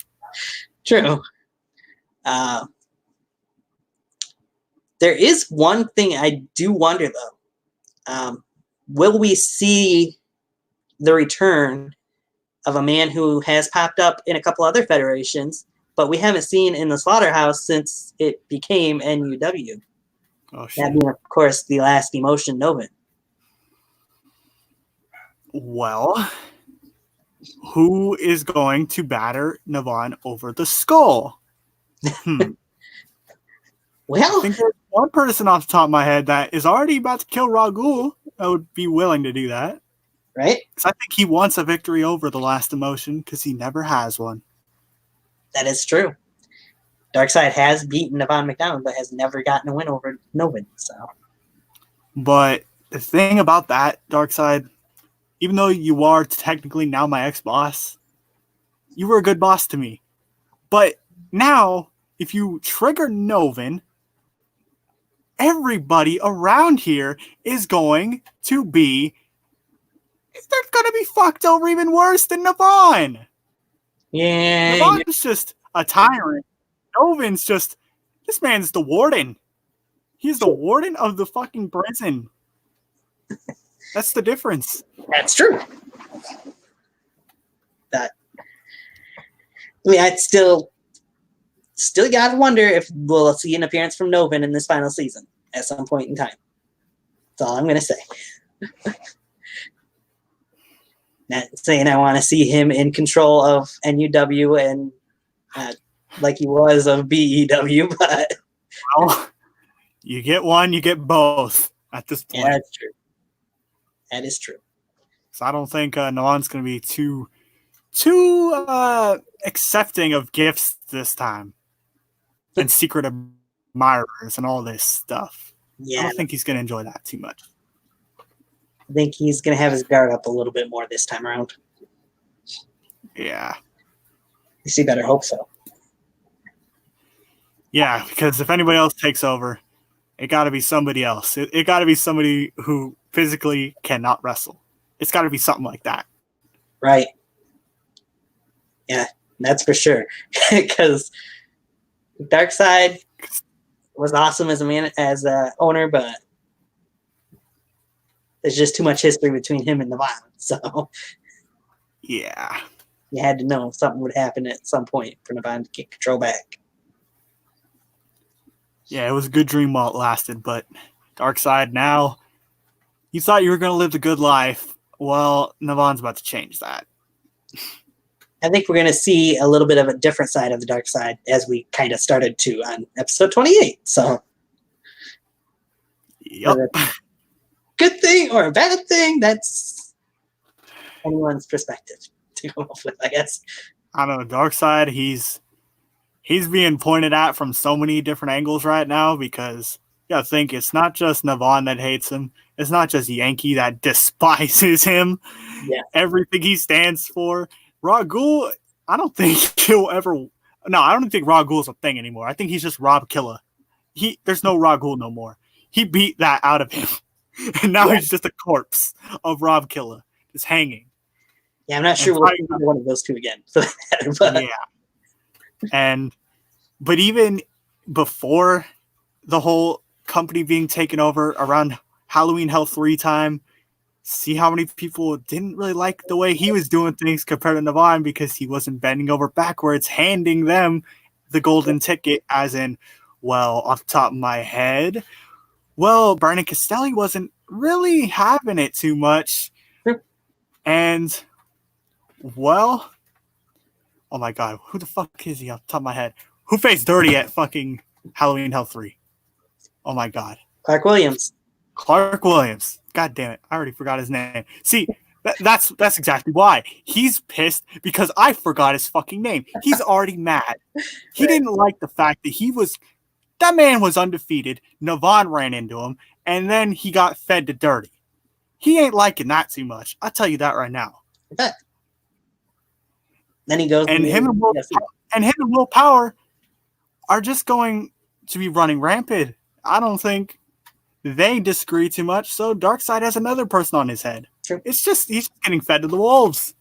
True. There is one thing I do wonder, though. Will we see the return of a man who has popped up in a couple other federations, but we haven't seen in the Slaughterhouse since it became NUW? Oh, shit. That being, of course, the last Emotion Novin. Well, who is going to batter Nevon over the skull? Well, I think there's one person off the top of my head that is already about to kill Raw Ghul. I would be willing to do that. Right? Because I think he wants a victory over the last Emotion because he never has one. That is true. Darkseid has beaten Nevon McDonald, but has never gotten a win over Novin. So, but the thing about that, Darkseid, even though you are technically now my ex-boss, you were a good boss to me. But now, if you trigger Novin, everybody around here is going to be they're gonna be fucked over even worse than Navon. Yeah. Navon's just a tyrant. Novin's just, this man's the warden. He's the warden of the fucking prison. That's the difference. That's true. I still gotta wonder if we'll see an appearance from Novin in this final season at some point in time. That's all I'm gonna say. Not saying I want to see him in control of NUW and like he was of BEW, but well, you get one, you get both at this point. Yeah, that's true. That is true. So I don't think Navon's going to be too accepting of gifts this time and secret admirers and all this stuff. Yeah, I don't think he's going to enjoy that too much. I think he's going to have his guard up a little bit more this time around. Yeah. You better hope so. Yeah, because if anybody else takes over, it got to be somebody else. It got to be somebody who physically cannot wrestle. It's got to be something like that. Right. Yeah, that's for sure. Because Darkseid was awesome as a owner, but there's just too much history between him and the violence. So yeah, you had to know something would happen at some point for Navon to get control back. Yeah, it was a good dream while it lasted, but Darkseid now, you thought you were going to live the good life. Well, Navon's about to change that. I think we're going to see a little bit of a different side of the Darkseid as we kind of started to on episode 28. So, yep. Good thing or a bad thing, that's anyone's perspective to go off with, I guess. I don't know, Darkseid, he's being pointed at from so many different angles right now because you gotta think it's not just Navon that hates him. It's not just Yankee that despises him. Yeah. Everything he stands for. Raw Ghul, I don't think he'll ever. No, I don't think Raw Ghul's a thing anymore. I think he's just Rob Killer. There's no Raw Ghul no more. He beat that out of him. And now he's just a corpse of Rob Killer, just hanging. Yeah, I'm not sure we'll see one of those two again. But. Yeah. But even before the whole company being taken over around Halloween Hell 3 time, see how many people didn't really like the way he was doing things compared to Navon because he wasn't bending over backwards, handing them the golden ticket as in, well, off the top of my head, well, Brandon Castelli wasn't really having it too much. And, well, oh my God, who the fuck is he off the top of my head? Who faced Dirty at fucking Halloween Hell 3? Oh my God. Clark Williams. God damn it. I already forgot his name. See, that's exactly why. He's pissed because I forgot his fucking name. He's already mad. He didn't like the fact that that man was undefeated. Navon ran into him, and then he got fed to Dirty. He ain't liking that too much. I'll tell you that right now. Okay. Then he goes and him and Will Power are just going to be running rampant. I don't think they disagree too much. So Darkseid has another person on his head. True. It's just he's getting fed to the wolves.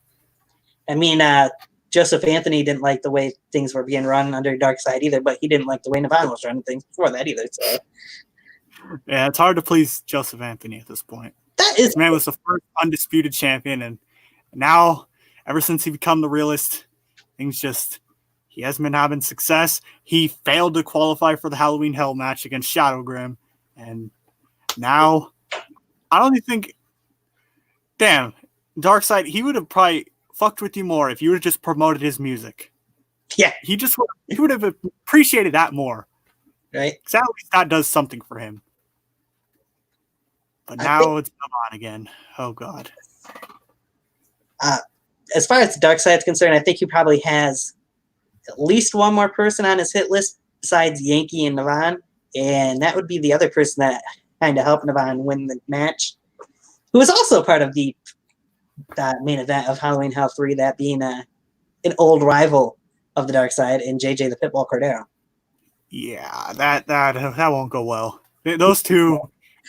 I mean, Joseph Anthony didn't like the way things were being run under Darkseid either, but he didn't like the way Navon was running things before that either. So yeah, it's hard to please Joseph Anthony at this point. This man was the first undisputed champion, and now ever since he become the realist, things just he hasn't been having success. He failed to qualify for the Halloween Hell match against Shadow Grim, and now I don't even think. Damn, Darkseid, he would have probably fucked with you more if you would have just promoted his music. Yeah, he would have appreciated that more. Right? Because at least that does something for him. But now it's Navon again. Oh God. As far as Darkseid's concerned, I think he probably has at least one more person on his hit list besides Yankee and Navon, and that would be the other person that kind of helped Navon win the match, who was also part of the main event of Halloween Hell 3, that being an old rival of the Darkseid and JJ the Pitbull Cordero. Yeah, that won't go well. Those two,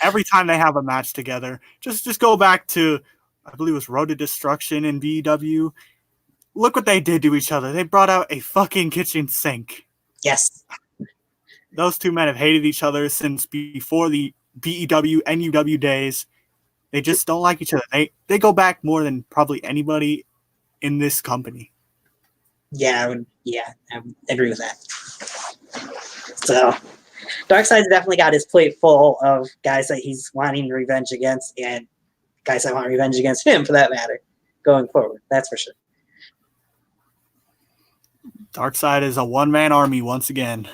every time they have a match together, just go back to I believe it was Road to Destruction in BEW. Look what they did to each other. They brought out a fucking kitchen sink. Yes. Those two men have hated each other since before the BEW, NUW days. They just don't like each other. They go back more than probably anybody in this company. Yeah, I would agree with that. So, Darkseid's definitely got his plate full of guys that he's wanting revenge against, and guys that want revenge against him, for that matter, going forward. That's for sure. Darkseid is a one-man army once again.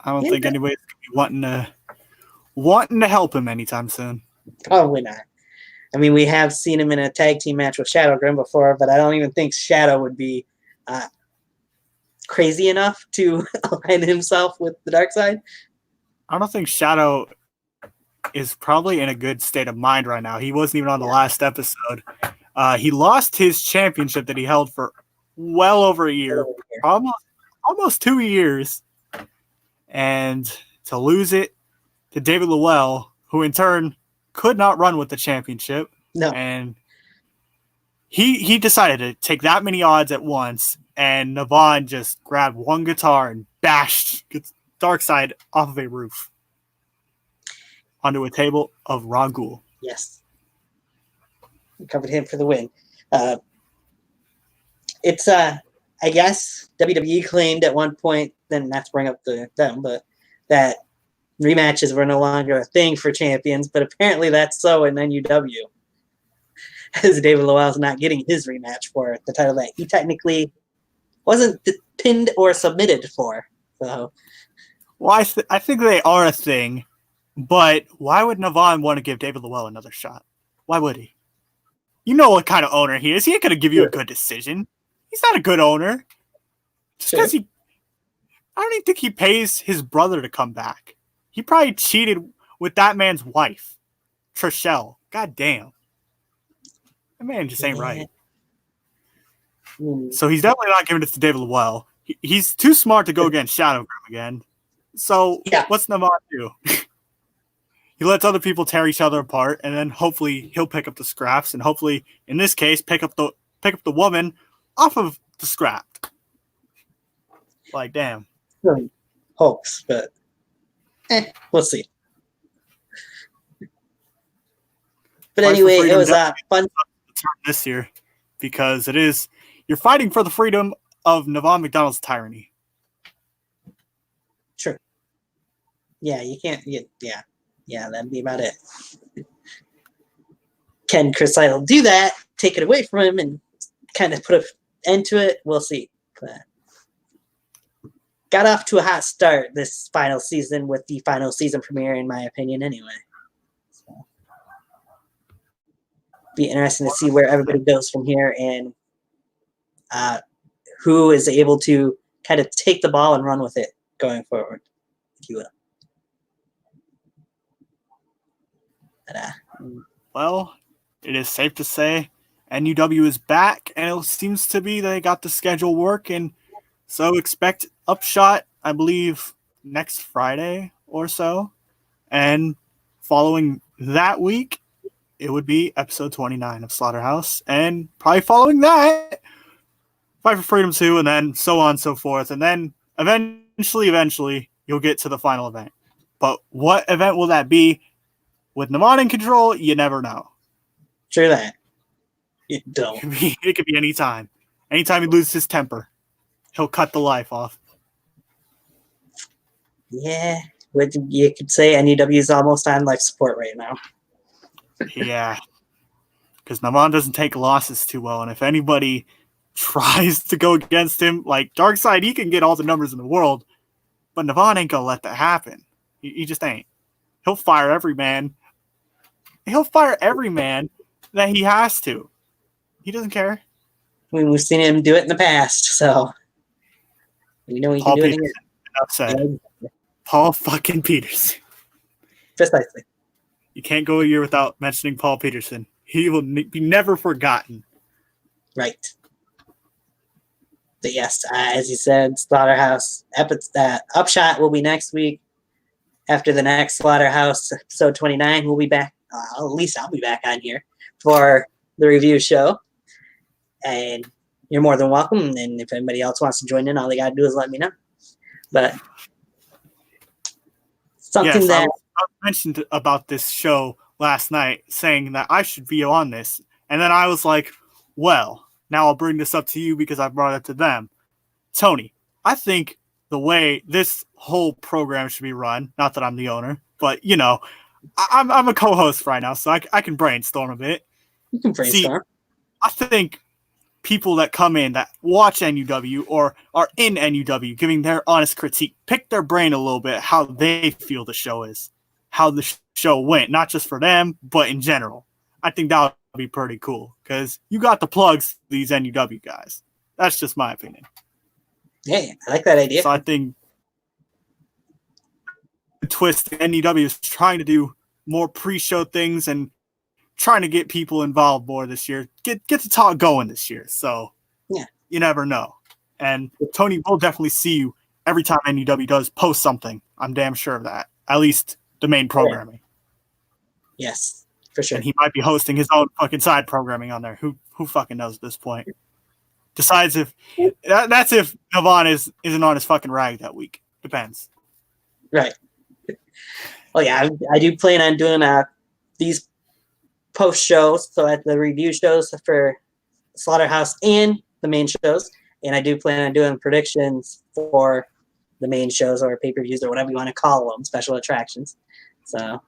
I don't think anybody's going to be wanting to help him anytime soon. Probably not. I mean, we have seen him in a tag team match with Shadow Grim before, but I don't even think Shadow would be crazy enough to align himself with the Darkseid. I don't think Shadow is probably in a good state of mind right now. He wasn't even on the last episode. He lost his championship that he held for well over a year, almost 2 years. And to lose it to David Llewellyn, who in turn could not run with the championship. No. And he decided to take that many odds at once, and Navon just grabbed one guitar and bashed Darkseid off of a roof onto a table of raw ghoul. Yes. We covered him for the win. It's I guess WWE claimed at one point, then not to bring up them, but that rematches were no longer a thing for champions, but apparently that's so in NUW. As David Llewellyn's not getting his rematch for the title that he technically wasn't pinned or submitted for. So, well, I think they are a thing, but why would Navon want to give David Llewellyn another shot? Why would he? You know what kind of owner he is. He ain't going to give you a good decision. He's not a good owner. Just because I don't even think he pays his brother to come back. He probably cheated with that man's wife, Trishelle. God damn. That man just ain't right. So he's definitely not giving it to David Llewellyn. He's too smart to go against Shadow Grim again. So what's Navon do? He lets other people tear each other apart, and then hopefully he'll pick up the scraps, and hopefully, in this case, pick up the woman off of the scrap. Like, damn. Hopes, but we'll see. But anyway, it was fun this year, because you're fighting for the freedom of Navon McDonald's tyranny. Sure. Yeah, you can't. Yeah, that'd be about it. Can Chris Idol do that? Take it away from him and kind of put an end to it? We'll see. But got off to a hot start this final season with the final season premiere, in my opinion, anyway. So, be interesting to see where everybody goes from here and who is able to kind of take the ball and run with it going forward, if you will. But, well, it is safe to say NUW is back, and it seems to be they got the schedule working. So expect Upshot, I believe, next Friday or so. And following that week, it would be episode 29 of Slaughterhouse. And probably following that, Fight for Freedom 2, and then so on and so forth. And then eventually, you'll get to the final event. But what event will that be? With Navon in control, you never know. Sure that. You don't. It could be any time. Anytime he loses his temper, he'll cut the life off. Yeah. You could say NUW is almost on life support right now. Yeah. Because Navon doesn't take losses too well, and if anybody tries to go against him, like Darkseid, he can get all the numbers in the world, but Navon ain't going to let that happen. He just ain't. He'll fire every man. He'll fire every man that he has to. He doesn't care. I mean, we've seen him do it in the past, so we know he can do it again. Upset. Paul fucking Peterson. Precisely. You can't go a year without mentioning Paul Peterson. He will be never forgotten. Right. But yes, as you said, Slaughterhouse Upshot will be next week. After the next Slaughterhouse episode 29, we'll be back. At least I'll be back on here for the review show. And you're more than welcome. And if anybody else wants to join in, all they got to do is let me know. But something yes, that I mentioned about this show last night, saying that I should be on this. And then I was like, well, now I'll bring this up to you because I brought it to them. Tony, I think the way this whole program should be run, not that I'm the owner, but, you know, I'm a co-host right now, so I can brainstorm a bit. you can brainstorm. See, I think people that come in that watch NUW or are in NUW giving their honest critique, pick their brain a little bit how they feel the show is, how the show went, not just for them, but in general. I think that would be pretty cool because you got the plugs, these NUW guys. That's just my opinion. Hey, I like that idea. So I think the twist NUW is trying to do more pre-show things and trying to get people involved more this year. Get the talk going this year. So yeah, you never know. And Tony will definitely see you every time NUW does post something. I'm damn sure of that. At least the main programming. Yes, for sure. And he might be hosting his own fucking side programming on there. Who fucking knows at this point? Decides if that's if Navon isn't on his fucking rag that week. Depends. Right. Oh yeah, I do plan on doing these post shows, so at the review shows for Slaughterhouse and the main shows, and I do plan on doing predictions for the main shows or pay-per-views or whatever you want to call them, special attractions. So a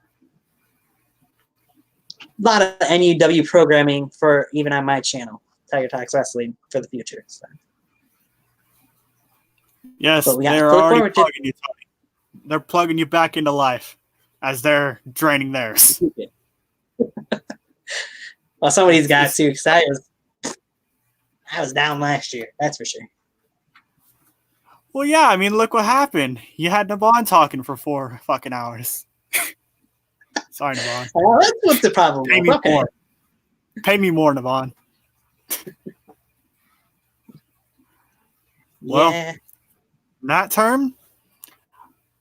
lot of NUW programming for even on my channel, Tiger Talks Wrestling, for the future. So. Yes, they're already plugging you, Tony. They're plugging you back into life as they're draining theirs. Well, somebody's got to, because I was down last year, that's for sure. Well, yeah, I mean, look what happened. You had Navon talking for 4 fucking hours. Sorry, Navon. Well, that's what the problem Pay me more. Pay me more, Navon. Well, yeah. In that term,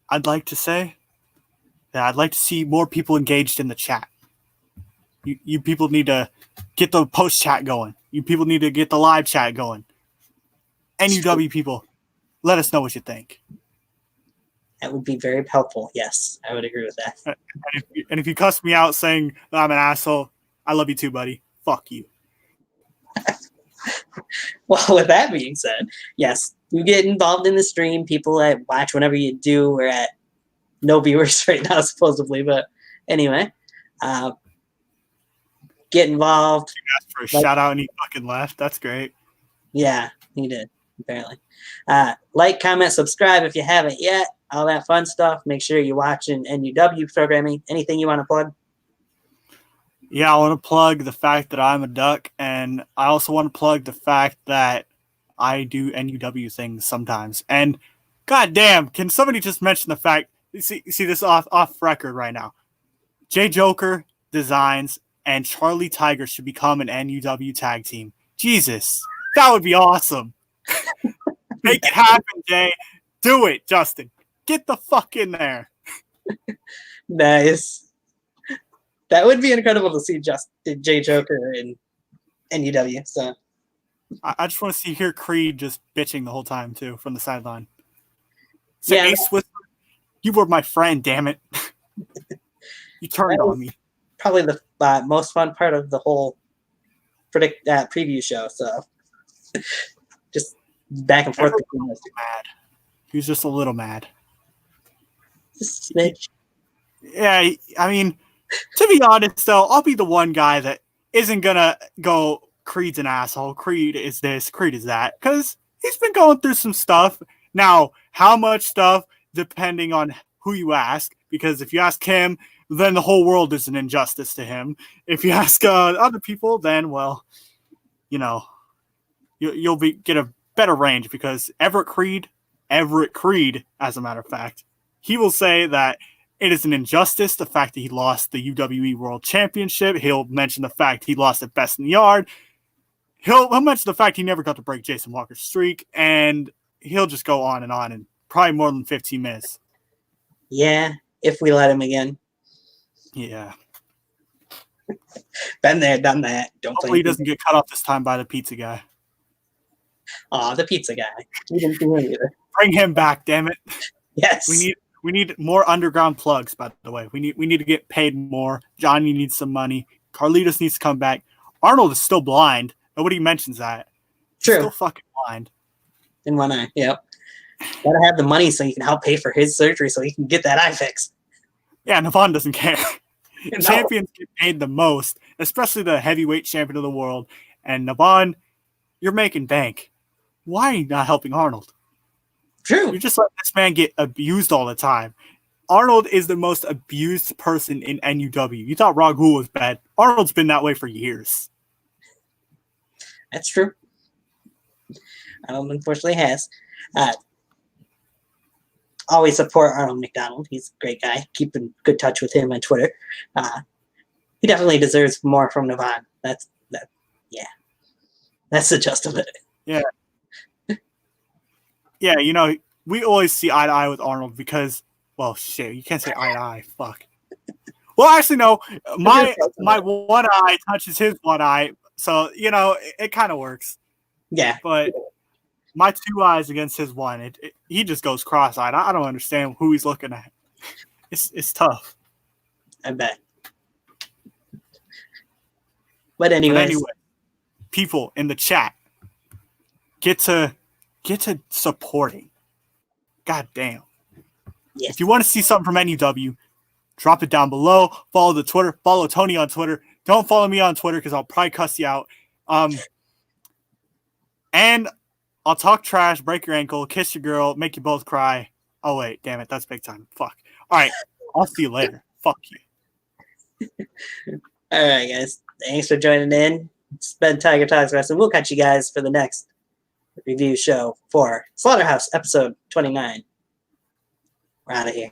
I'd like to say that I'd like to see more people engaged in the chat. You people need to get the post chat going. You people need to get the live chat going. NUW people, let us know what you think. That would be very helpful. Yes, I would agree with that. And if you cuss me out saying that I'm an asshole, I love you too, buddy. Fuck you. Well, with that being said, yes, you get involved in the stream. People that watch whenever you do. We're at no viewers right now, supposedly. But anyway, get involved. You asked for a shout out and he fucking left. That's great. Yeah, he did, apparently. Like, comment, subscribe if you haven't yet. All that fun stuff. Make sure you're watching NUW programming. Anything you want to plug? Yeah, I want to plug the fact that I'm a duck, and I also want to plug the fact that I do NUW things sometimes. And goddamn, can somebody just mention the fact? You see this off record right now. Jay Joker Designs and Charlie Tiger should become an NUW tag team. Jesus, that would be awesome. Make it happen, Jay. Do it, Justin. Get the fuck in there. Nice. That would be incredible to see Jay Joker in NUW. So I just want to hear Creed just bitching the whole time too from the sideline. So yeah, Ace Whisper, you were my friend, damn it. You turned on me. Probably the most fun part of the whole preview show. So just back and forth. Mad. He was just a little mad. Just snitch. Yeah, I mean, to be honest, though, I'll be the one guy that isn't going to go, Creed's an asshole, Creed is this, Creed is that, because he's been going through some stuff. Now, how much stuff, depending on who you ask, because if you ask him, then the whole world is an injustice to him. If you ask other people, then, well, you know, you'll get a better range, because Everett Creed, as a matter of fact, he will say that it is an injustice, the fact that he lost the UWE World Championship. He'll mention the fact he lost at Best in the Yard. He'll mention the fact he never got to break Jason Walker's streak, and he'll just go on and probably more than 15 minutes. Yeah, if we let him again. Yeah. Been there, done that. Don't Hopefully he doesn't get cut off this time by the pizza guy. Aw, the pizza guy. He didn't do it either. Bring him back, damn it. Yes. We need more underground plugs, by the way. We need to get paid more. Johnny needs some money. Carlitos needs to come back. Arnold is still blind. Nobody mentions that. True. He's still fucking blind. In one eye, yep. Gotta have the money so you can help pay for his surgery so he can get that eye fixed. Yeah, Navon doesn't care. No. Champions get paid the most, especially the heavyweight champion of the world. And Navon, you're making bank. Why are you not helping Arnold? True. You're just letting this man get abused all the time. Arnold is the most abused person in NUW. You thought Raghul was bad. Arnold's been that way for years. That's true. Arnold unfortunately has. Always support Arnold McDonald. He's a great guy. Keep in good touch with him on Twitter. He definitely deserves more from Navon. Yeah. That's the gist of it. Yeah. Yeah, you know, we always see eye to eye with Arnold because, well, shit, you can't say eye to eye. Fuck. Well, actually, no. My one eye touches his one eye, so, you know, it kind of works. Yeah. But my two eyes against his one, he just goes cross-eyed. I don't understand who he's looking at. It's tough. I bet. But anyway, people in the chat get to supporting. God damn. Yes. If you want to see something from NUW, drop it down below. Follow the Twitter. Follow Tony on Twitter. Don't follow me on Twitter because I'll probably cuss you out. And I'll talk trash, break your ankle, kiss your girl, make you both cry. Oh, wait. Damn it. That's big time. Fuck. All right. I'll see you later. Fuck you. All right, guys. Thanks for joining in. It's been Tiger Talks Wrestling. We'll catch you guys for the next review show for Slaughterhouse episode 29. We're out of here.